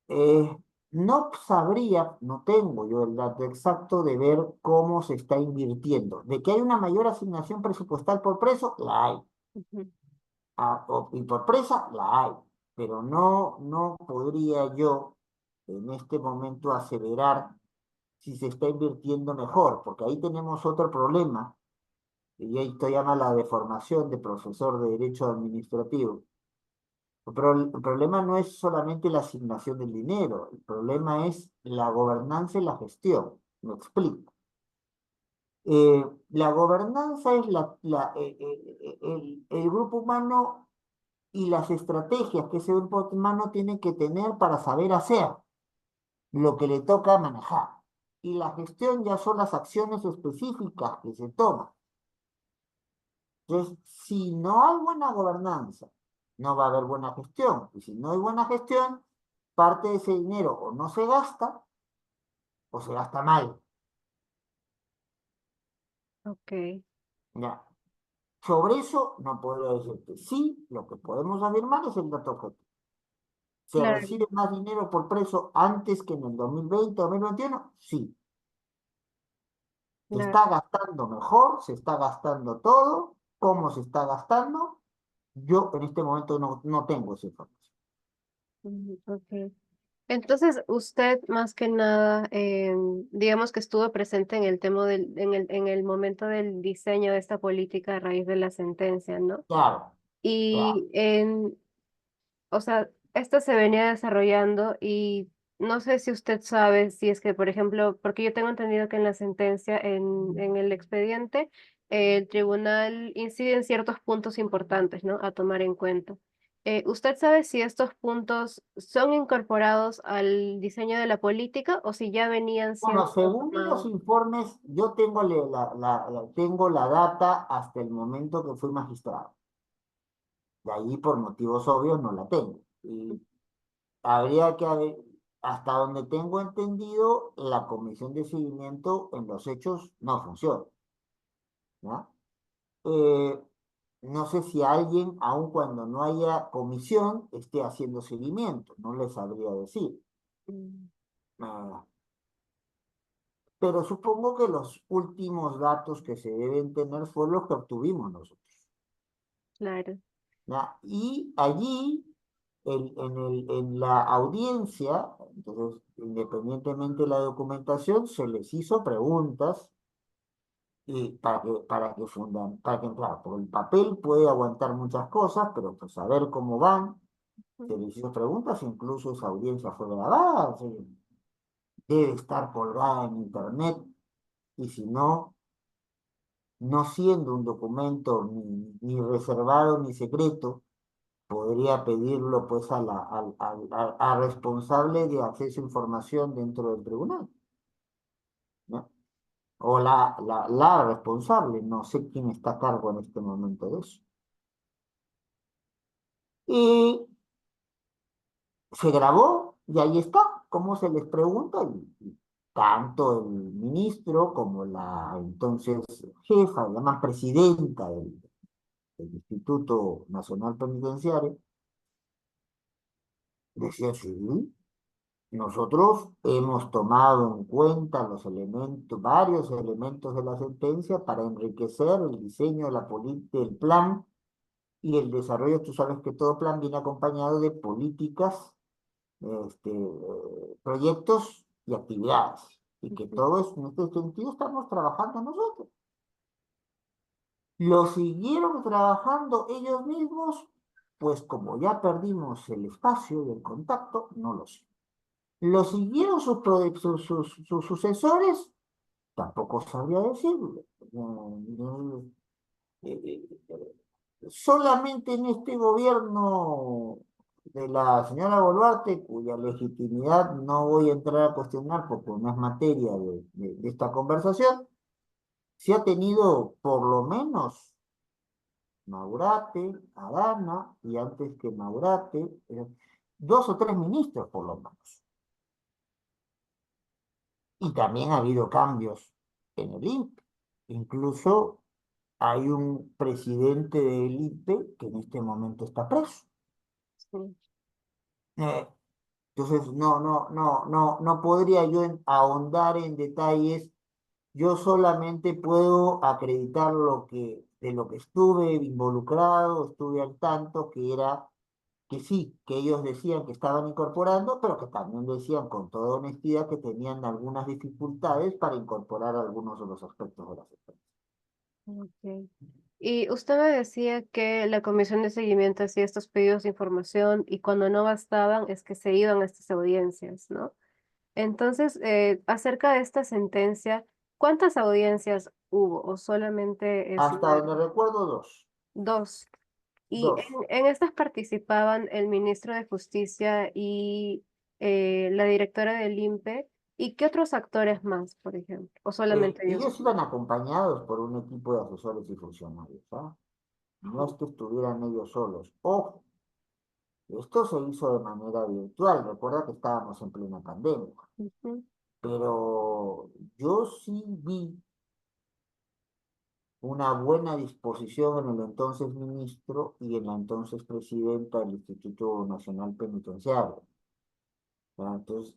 [SPEAKER 1] Eh, no sabría, no tengo yo el dato exacto de ver cómo se está invirtiendo. De que hay una mayor asignación presupuestal por preso, la hay.
[SPEAKER 2] ujú.
[SPEAKER 1] Y por presa, la hay. Pero no podría yo en este momento aseverar si se está invirtiendo mejor, porque ahí tenemos otro problema, y esto llama la deformación de profesor de Derecho Administrativo. El problema no es solamente la asignación del dinero, el problema es la gobernanza y la gestión. Me explico. La gobernanza es el grupo humano y las estrategias que ese grupo humano tiene que tener para saber hacer lo que le toca manejar. Y la gestión ya son las acciones específicas que se toman. Entonces, si no hay buena gobernanza, no va a haber buena gestión. Y si no hay buena gestión, parte de ese dinero o no se gasta o se gasta mal.
[SPEAKER 2] Ok,
[SPEAKER 1] Ya. Sobre eso no podría decirte. Sí, lo que podemos afirmar es el dato objetivo. ¿Se
[SPEAKER 2] claro,
[SPEAKER 1] recibe más dinero por preso antes que en el 2020 o 2021? Sí. ¿Se
[SPEAKER 2] claro.
[SPEAKER 1] está gastando mejor? ¿Se está gastando todo? ¿Cómo se está gastando? Yo en este momento no tengo esa información.
[SPEAKER 2] Ok. Entonces, usted más que nada, digamos que estuvo presente en el tema en el momento del diseño de esta política a raíz de la sentencia, ¿no?
[SPEAKER 1] Claro, claro.
[SPEAKER 2] Y o sea, esto se venía desarrollando y no sé si usted sabe si es que, por ejemplo, porque yo tengo entendido que en la sentencia, en el expediente, el tribunal incide en ciertos puntos importantes, ¿no? A tomar en cuenta. ¿Usted sabe si estos puntos son incorporados al diseño de la política o si ya venían
[SPEAKER 1] Bueno,
[SPEAKER 2] siendo
[SPEAKER 1] según los
[SPEAKER 2] tomados?
[SPEAKER 1] informes, yo tengo tengo la data hasta el momento que fui magistrado. De ahí, por motivos obvios, no la tengo. Y habría que haber, hasta donde tengo entendido, la comisión de seguimiento en los hechos no funciona, ¿ya? Eh, no sé si alguien, aun cuando no haya comisión, esté haciendo seguimiento, no les sabría decir.
[SPEAKER 2] Mm,
[SPEAKER 1] Ah, pero supongo que los últimos datos que se deben tener fueron los que obtuvimos nosotros,
[SPEAKER 2] claro.
[SPEAKER 1] ¿ya? Y allí, en la audiencia, entonces, independientemente de la documentación, se les hizo preguntas y para que, claro, porque el papel puede aguantar muchas cosas, pero pues saber cómo van, se les hizo preguntas, incluso esa audiencia fue grabada, o sea, debe estar colgada en internet, y si no, no siendo un documento ni reservado ni secreto, podría pedirlo pues al responsable de acceso a información dentro del tribunal, ¿no? O la responsable, no sé quién está a cargo en este momento de eso. Y se grabó y ahí está, cómo se les pregunta, y tanto el ministro como la entonces jefa, la más presidenta del Instituto Nacional Penitenciario, decía, sí, nosotros hemos tomado en cuenta los elementos, varios elementos de la sentencia para enriquecer el diseño de la del plan y el desarrollo. Tú sabes que todo plan viene acompañado de políticas, proyectos y actividades. Y que
[SPEAKER 2] Ujú,
[SPEAKER 1] todo eso, en este sentido, estamos trabajando nosotros. Lo siguieron trabajando ellos mismos, pues como ya perdimos el espacio y el contacto, no lo sé. Lo siguieron sus sucesores, tampoco sabría decirlo. solamente en este gobierno de la señora Boluarte, cuya legitimidad no voy a entrar a cuestionar porque no es materia de esta conversación, se ha tenido por lo menos Maurate, Arana y antes que Maurate, dos o tres ministros por lo menos. Y también ha habido cambios en el INPE. Incluso hay un presidente del INPE que en este momento está preso.
[SPEAKER 2] Sí.
[SPEAKER 1] Eh, entonces, no podría yo ahondar en detalles. Yo solamente puedo acreditar de lo que estuve involucrado, estuve al tanto, que era que sí, que ellos decían que estaban incorporando, pero que también decían con toda honestidad que tenían algunas dificultades para incorporar algunos de los aspectos de las empresas.
[SPEAKER 2] Ok. Y usted me decía que la comisión de seguimiento hacía estos pedidos de información y cuando no bastaban es que se iban a estas audiencias, ¿no? Entonces, acerca de esta sentencia, ¿cuántas audiencias hubo o solamente es
[SPEAKER 1] Hasta
[SPEAKER 2] una?
[SPEAKER 1] donde recuerdo, dos.
[SPEAKER 2] Dos. Y
[SPEAKER 1] Dos.
[SPEAKER 2] en estas participaban el ministro de Justicia y la directora del INPE. ¿Y qué otros actores más, por ejemplo? ¿O solamente ellos?
[SPEAKER 1] Ellos iban acompañados por un equipo de asesores y funcionarios, ¿ah? No es que estuvieran ellos solos. Ojo, esto se hizo de manera virtual. Recuerda que estábamos en plena pandemia.
[SPEAKER 2] Ujú.
[SPEAKER 1] Pero yo sí vi una buena disposición en el entonces ministro y en la entonces presidenta del Instituto Nacional Penitenciario. ¿Ya? Entonces,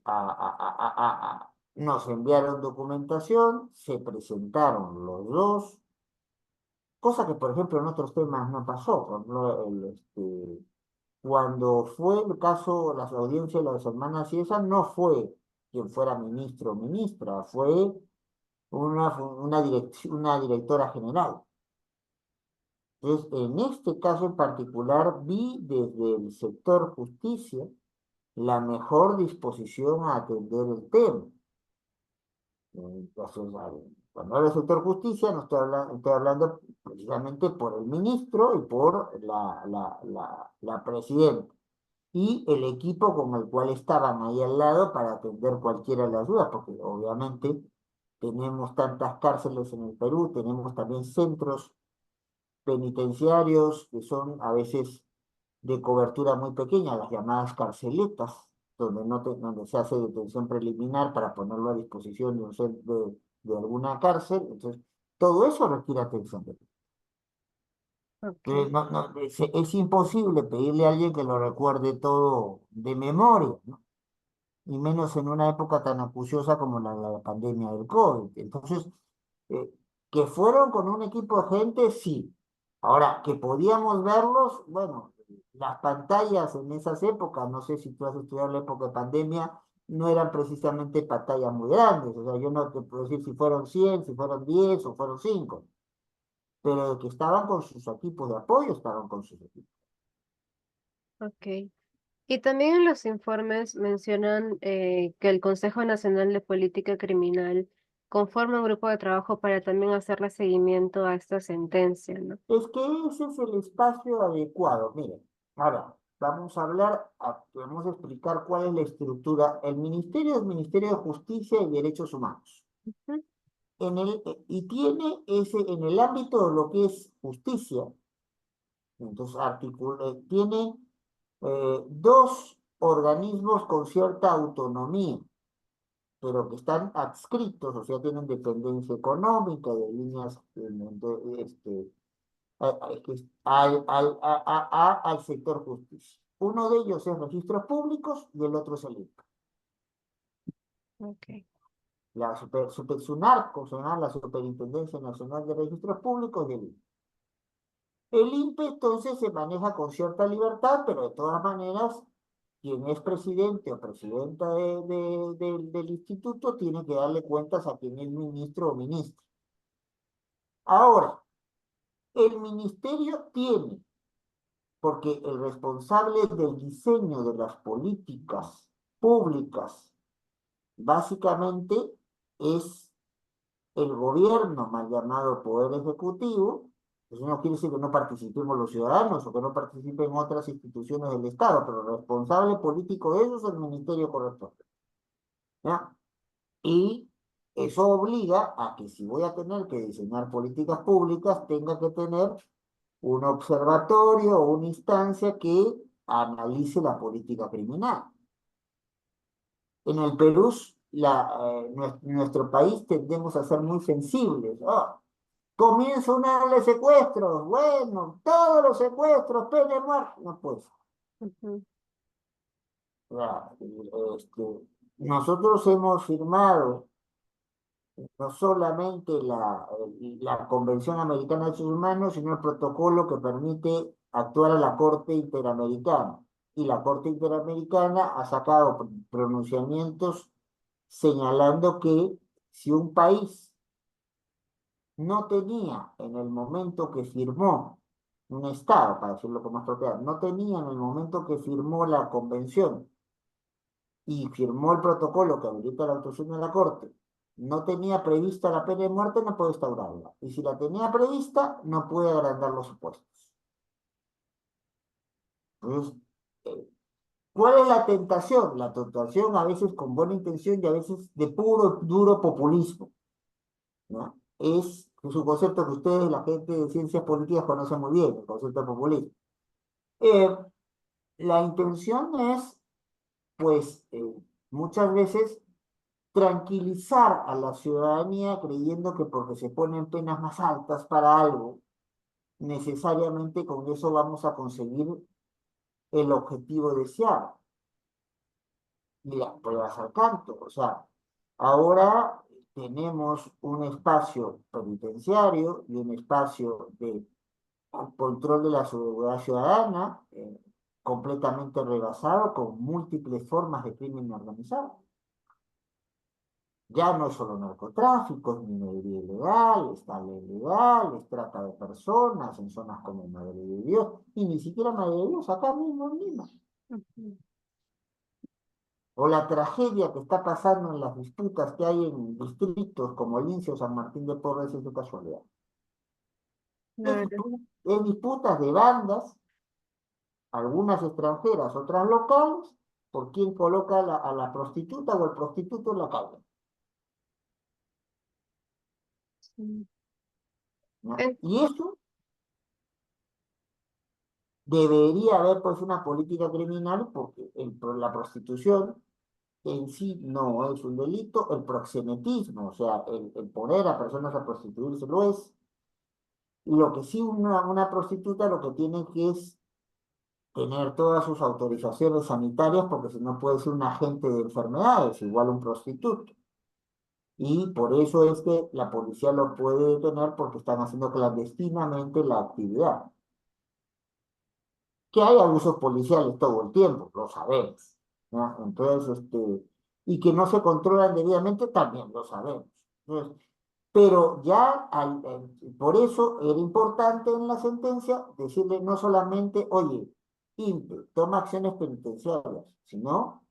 [SPEAKER 1] nos enviaron documentación, se presentaron los dos, cosa que, por ejemplo, en otros temas no pasó. Por ejemplo, cuando fue el caso, las audiencias de las hermanas y esa, no fue quien fuera ministro o ministra, fue una directora general. Entonces, en este caso en particular, vi desde el sector justicia la mejor disposición a atender el tema. Entonces, cuando hablo del sector justicia, no estoy hablando precisamente por el ministro y por la presidenta y el equipo con el cual estaban ahí al lado para atender cualquiera de las dudas, porque obviamente tenemos tantas cárceles en el Perú, tenemos también centros penitenciarios que son a veces de cobertura muy pequeña, las llamadas carceletas, donde, donde se hace detención preliminar para ponerlo a disposición de, de alguna cárcel. Entonces, todo eso requiere atención.
[SPEAKER 2] Ok.
[SPEAKER 1] Es imposible pedirle a alguien que lo recuerde todo de memoria, ¿no? Y menos en una época tan acuciosa como la pandemia del COVID. Entonces, eh, que fueron con un equipo de gente, sí. Ahora, que podíamos verlos, bueno, las pantallas en esas épocas, no sé si tú has estudiado la época de pandemia, no eran precisamente pantallas muy grandes. O sea, yo no te puedo decir si fueron 100 si fueron 10 o fueron 5, pero de que estaban con sus equipos de apoyo, estaban con sus equipos.
[SPEAKER 2] Ok. Y también en los informes mencionan que el Consejo Nacional de Política Criminal conforma un grupo de trabajo para también hacerle seguimiento a esta sentencia, ¿no?
[SPEAKER 1] Es que ese es el espacio adecuado. Miren, ahora vamos a hablar, vamos a explicar cuál es la estructura. El ministerio es el Ministerio de Justicia y Derechos Humanos.
[SPEAKER 2] Ujú.
[SPEAKER 1] Y tiene ese, en el ámbito de lo que es justicia, entonces tiene dos organismos con cierta autonomía, pero que están adscritos, o sea, tienen dependencia económica de líneas al sector justicia. Uno de ellos es registros públicos y el otro es el INPE.
[SPEAKER 2] Ok.
[SPEAKER 1] SUNARCO, se llama la Superintendencia Nacional de Registros Públicos y el INPE. El INPE entonces se maneja con cierta libertad, pero de todas maneras, quien es presidente o presidenta del instituto tiene que darle cuentas a quien es ministro o ministra. Ahora, el ministerio tiene porque el responsable del diseño de las políticas públicas básicamente es el gobierno, mal llamado Poder Ejecutivo, Eso no quiere decir que no participemos los ciudadanos o que no participen otras instituciones del Estado, pero el responsable político de eso es el ministerio correspondiente. ¿Ya? Y eso obliga a que si voy a tener que diseñar políticas públicas, tenga que tener un observatorio o una instancia que analice la política criminal. En el Perú, nuestro país tendemos a ser muy sensibles. Oh, comienza una ola de secuestros. Bueno, todos los secuestros, pena de muerte. No puede ser.
[SPEAKER 2] Ujú,
[SPEAKER 1] Ya, nosotros hemos firmado no solamente la Convención Americana de Derechos Humanos, sino el protocolo que permite actuar a la Corte Interamericana. Y la Corte Interamericana ha sacado pronunciamientos señalando que si un país no tenía en el momento que firmó, un Estado, para decirlo con más propiedad, no tenía en el momento que firmó la convención y firmó el protocolo que habilita la actuación de la Corte, no tenía prevista la pena de muerte, no puede instaurarla. Y si la tenía prevista, no puede agrandar los supuestos. Entonces, eh, ¿cuál es la tentación? La tentación a veces con buena intención y a veces de puro, duro populismo, ¿no? Es un concepto que ustedes, la gente de ciencias políticas, conocen muy bien, el concepto de populismo. Eh, la intención es, pues, muchas veces tranquilizar a la ciudadanía creyendo que porque se ponen penas más altas para algo, necesariamente con eso vamos a conseguir el objetivo deseado. Y las pruebas al canto. O sea, ahora tenemos un espacio penitenciario y un espacio de control de la seguridad ciudadana completamente rebasado con múltiples formas de crimen organizado. Ya no es solo narcotráfico, es minería ilegal, es tala ilegal, es trata de personas en zonas como Madre de Dios, y ni siquiera Madre de Dios, acá mismo en Lima.
[SPEAKER 2] ujú.
[SPEAKER 1] O la tragedia que está pasando en las disputas que hay en distritos como Lince o San Martín de Porres es de casualidad. Es,
[SPEAKER 2] Claro.
[SPEAKER 1] es disputas de bandas, algunas extranjeras, otras locales, por quién coloca a la prostituta o el prostituto en la calle.
[SPEAKER 2] Sí.
[SPEAKER 1] ¿No?
[SPEAKER 2] En-
[SPEAKER 1] Y eso debería haber pues una política criminal porque la prostitución en sí no es un delito, el proxenetismo, o sea, el poner a personas a prostituirse lo es. Lo que sí una prostituta lo que tiene que es tener todas sus autorizaciones sanitarias porque si no puede ser un agente de enfermedades, igual un prostituto. Y por eso es que la policía lo puede detener porque están haciendo clandestinamente la actividad. Que hay abusos policiales todo el tiempo, lo sabemos, ¿no? Entonces, y que no se controlan debidamente, también lo sabemos. Entonces, pero ya, por eso era importante en la sentencia decirle no solamente, oye, INPE, toma acciones penitenciarias, sino,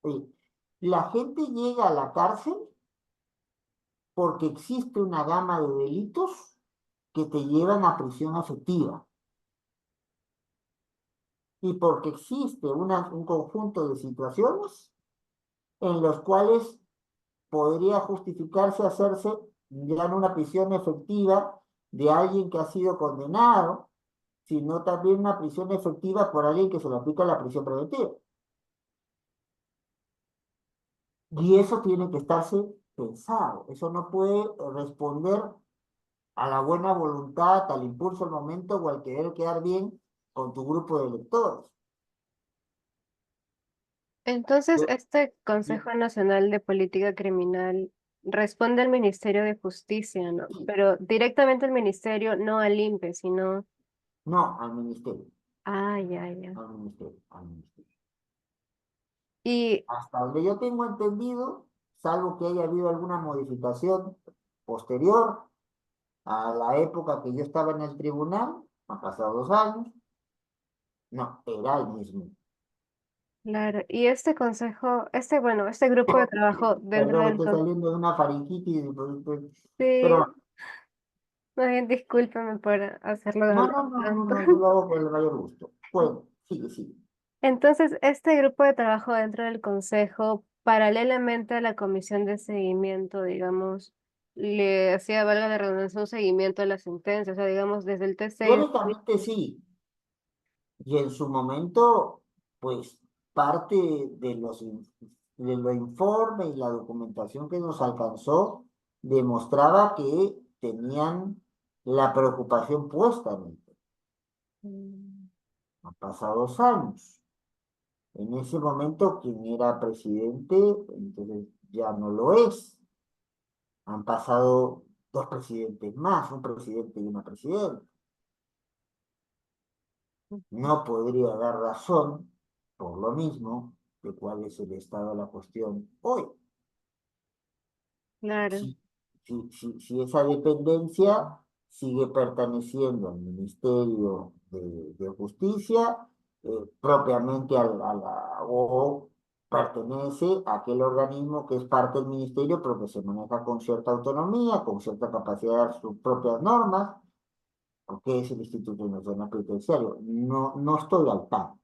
[SPEAKER 1] oye, la gente llega a la cárcel porque existe una gama de delitos que te llevan a prisión efectiva y porque existe un conjunto de situaciones en los cuales podría justificarse hacerse ya no una prisión efectiva de alguien que ha sido condenado, sino también una prisión efectiva por alguien que se le aplica la prisión preventiva. Y eso tiene que estarse pensado, eso no puede responder a la buena voluntad, al impulso al momento o al querer quedar bien con tu grupo de electores.
[SPEAKER 2] Entonces,
[SPEAKER 1] Yo-
[SPEAKER 2] este
[SPEAKER 1] yo-
[SPEAKER 2] Consejo Nacional de Política Criminal responde al Ministerio de Justicia, ¿no? Pero directamente al ministerio, no al INPE, sino...
[SPEAKER 1] no, al ministerio,
[SPEAKER 2] Ah, ya, ya.
[SPEAKER 1] al ministerio, al ministerio.
[SPEAKER 2] Y,
[SPEAKER 1] Hasta donde yo tengo entendido, salvo que haya habido alguna modificación posterior a la época que yo estaba en el tribunal, han pasado 2 años, no, era el mismo.
[SPEAKER 2] claro, y este consejo, bueno, este grupo de trabajo dentro
[SPEAKER 1] Perdón, me
[SPEAKER 2] del...
[SPEAKER 1] estoy saliendo de una faringitis, pero
[SPEAKER 2] Sí,
[SPEAKER 1] bueno,
[SPEAKER 2] Más bien, discúlpame por hacerlo
[SPEAKER 1] No,
[SPEAKER 2] doler
[SPEAKER 1] no, no, no,
[SPEAKER 2] tanto.
[SPEAKER 1] no, yo lo hago con el mayor gusto. Bueno, sigue, sigue.
[SPEAKER 2] Entonces, este grupo de trabajo dentro del consejo, paralelamente a la comisión de seguimiento, digamos, le hacía, valga la redundancia, un seguimiento a la sentencia, o sea, digamos, desde el T6.
[SPEAKER 1] Teóricamente sí, y en su momento, pues parte de lo informe y la documentación que nos alcanzó demostraba que tenían la preocupación puesta en el tema.
[SPEAKER 2] Mm,
[SPEAKER 1] Han pasado 2 años. En ese momento, quien era presidente, entonces ya no lo es. Han pasado 2 presidentes más, un presidente y una presidenta. No podría dar razón, por lo mismo, de cuál es el estado de la cuestión hoy.
[SPEAKER 2] claro,
[SPEAKER 1] Si esa dependencia sigue perteneciendo al Ministerio de Justicia, propiamente o pertenece a aquel organismo que es parte del ministerio, pero que se maneja con cierta autonomía, con cierta capacidad de dar sus propias normas, porque es el Instituto Nacional Penitenciario. No, no estoy al tanto.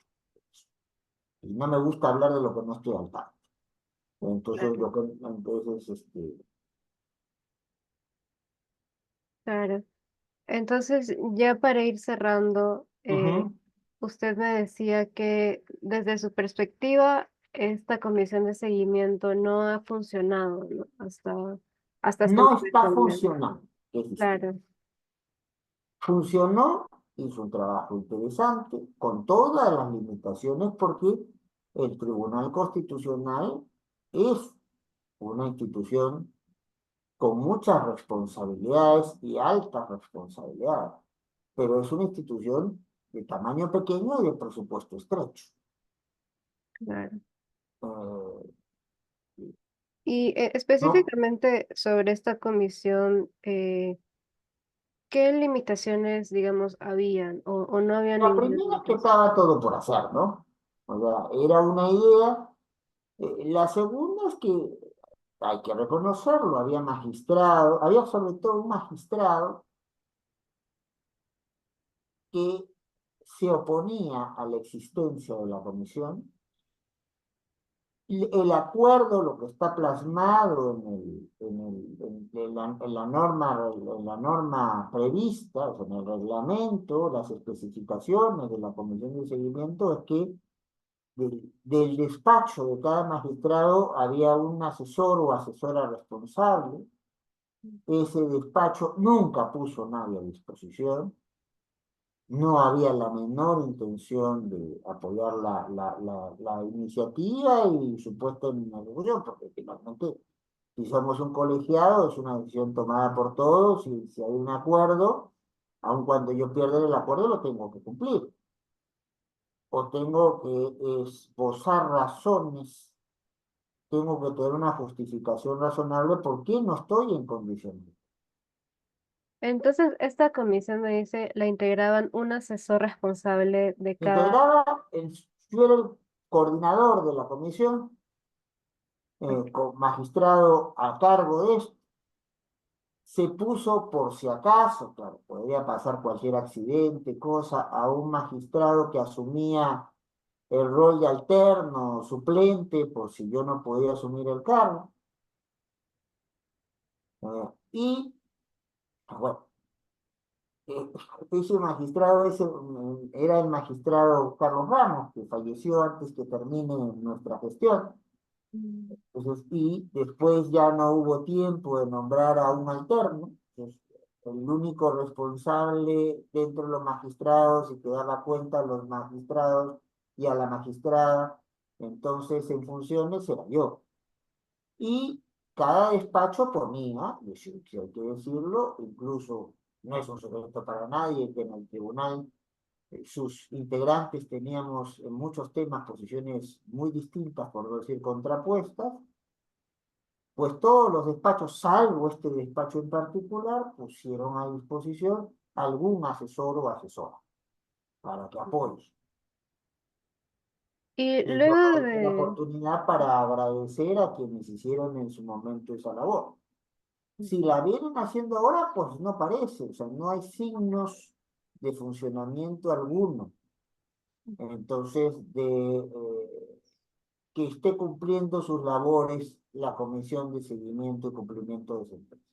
[SPEAKER 1] Y no me gusta hablar de lo que no estoy al tanto. Entonces,
[SPEAKER 2] claro, claro. Entonces, ya para ir cerrando,
[SPEAKER 1] ujú.
[SPEAKER 2] usted me decía que desde su perspectiva, esta comisión de seguimiento no ha funcionado, ¿no? Hasta este
[SPEAKER 1] No
[SPEAKER 2] momento
[SPEAKER 1] está
[SPEAKER 2] al menos.
[SPEAKER 1] funcionando, que es distinto.
[SPEAKER 2] Claro,
[SPEAKER 1] Funcionó, hizo un trabajo interesante, con todas las limitaciones, porque el Tribunal Constitucional es una institución con muchas responsabilidades y altas responsabilidades, pero es una institución de tamaño pequeño y de presupuesto estrecho.
[SPEAKER 2] claro.
[SPEAKER 1] Eh,
[SPEAKER 2] Y
[SPEAKER 1] no,
[SPEAKER 2] específicamente sobre esta comisión, ¿qué limitaciones, digamos, habían o no había
[SPEAKER 1] la
[SPEAKER 2] ninguna
[SPEAKER 1] primera es que
[SPEAKER 2] limitación?
[SPEAKER 1] estaba todo por hacer, ¿no? O sea, era una idea. La segunda es que hay que reconocerlo, había sobre todo un magistrado que se oponía a la existencia de la comisión. Y el acuerdo, lo que está plasmado en la norma prevista, o sea, en el reglamento, las especificaciones de la comisión de seguimiento, es que del despacho de cada magistrado había un asesor o asesora responsable. Ese despacho nunca puso nadie a disposición, no había la menor intención de apoyar la iniciativa y su puesta en ejecución, porque finalmente, si somos un colegiado, es una decisión tomada por todos y si hay un acuerdo, aun cuando yo pierda el acuerdo, lo tengo que cumplir. O tengo que esbozar razones, tengo que tener una justificación razonable por qué no estoy en condiciones.
[SPEAKER 2] Entonces, esta comisión me dice, la integraban un asesor responsable de cada...
[SPEAKER 1] Yo era el coordinador de la comisión, con magistrado a cargo de esto. Se puso por si acaso, claro, podría pasar cualquier accidente, cosa, a un magistrado que asumía el rol de alterno, suplente, por si yo no podía asumir el cargo. Y, bueno, eh, ese magistrado era el magistrado Carlos Ramos, que falleció antes que termine nuestra gestión.
[SPEAKER 2] Mm,
[SPEAKER 1] Entonces, y después ya no hubo tiempo de nombrar a un alterno. Entonces, el único responsable dentro de los magistrados y que daba cuenta a los magistrados y a la magistrada, entonces en funciones era yo. Y cada despacho ponía, y si hay que decirlo, incluso no es un secreto para nadie que en el tribunal sus integrantes teníamos en muchos temas posiciones muy distintas, por no decir contrapuestas, pues todos los despachos, salvo este despacho en particular, pusieron a disposición algún asesor o asesora para que apoye.
[SPEAKER 2] y
[SPEAKER 1] Y yo
[SPEAKER 2] luego
[SPEAKER 1] aproveché la
[SPEAKER 2] de...
[SPEAKER 1] oportunidad para agradecer a quienes hicieron en su momento esa labor. Si la vienen haciendo ahora, pues no parece, o sea, no hay signos de funcionamiento alguno. Entonces, que esté cumpliendo sus labores la Comisión de Seguimiento y Cumplimiento de Sentencias.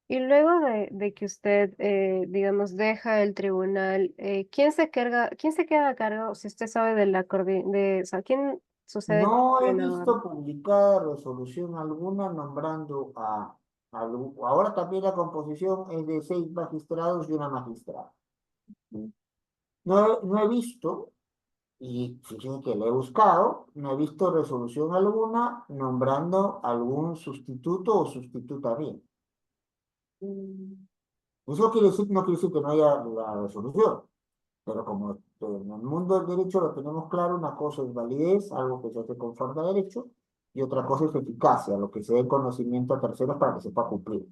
[SPEAKER 2] Y luego de que usted, digamos, deja el tribunal, quién se queda a cargo, si usted sabe de o sea, quién sucede como
[SPEAKER 1] No he
[SPEAKER 2] coordinador?
[SPEAKER 1] visto publicada resolución alguna nombrando ahora también la composición es de 6 magistrados y una magistrada. No he visto, y fíjense que la he buscado, no he visto resolución alguna nombrando algún sustituto o sustituta bien.
[SPEAKER 2] Mm.
[SPEAKER 1] Eso quiere decir, no quiere decir que no haya la resolución, pero como en el mundo del derecho lo tenemos claro, una cosa es validez, algo que se hace conforme a derecho, y otra cosa es eficacia, lo que se dé conocimiento a terceros para que se pueda cumplir.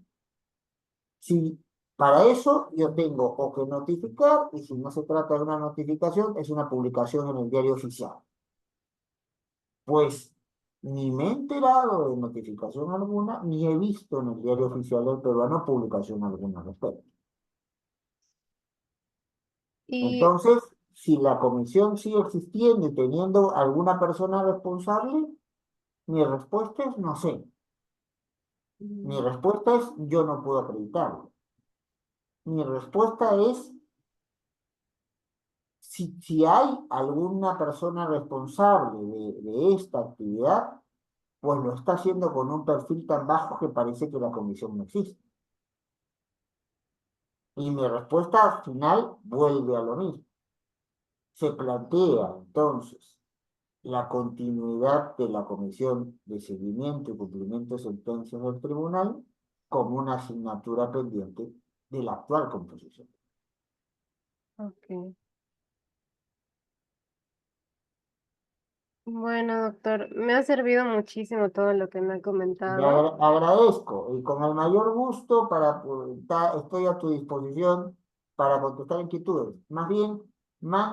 [SPEAKER 1] Si para eso yo tengo o que notificar, y si no se trata de una notificación, es una publicación en el diario oficial. Pues ni me he enterado de notificación alguna, ni he visto en el diario oficial del peruano publicación alguna al respecto.
[SPEAKER 2] Y
[SPEAKER 1] Entonces, si la comisión sigue existiendo y teniendo alguna persona responsable, mi respuesta es no sé. Mi
[SPEAKER 2] mm,
[SPEAKER 1] respuesta es yo no puedo acreditarlo. Mi respuesta es si hay alguna persona responsable de esta actividad, pues lo está haciendo con un perfil tan bajo que parece que la comisión no existe. Y mi respuesta final vuelve a lo mismo. Se plantea entonces la continuidad de la Comisión de Seguimiento y Cumplimiento de Sentencias del Tribunal como una asignatura pendiente de la actual composición.
[SPEAKER 2] ok. Bueno, doctor, me ha servido muchísimo todo lo que me ha
[SPEAKER 1] Le
[SPEAKER 2] comentado.
[SPEAKER 1] agradezco y con el mayor gusto estoy a tu disposición para contestar inquietudes. Más bien,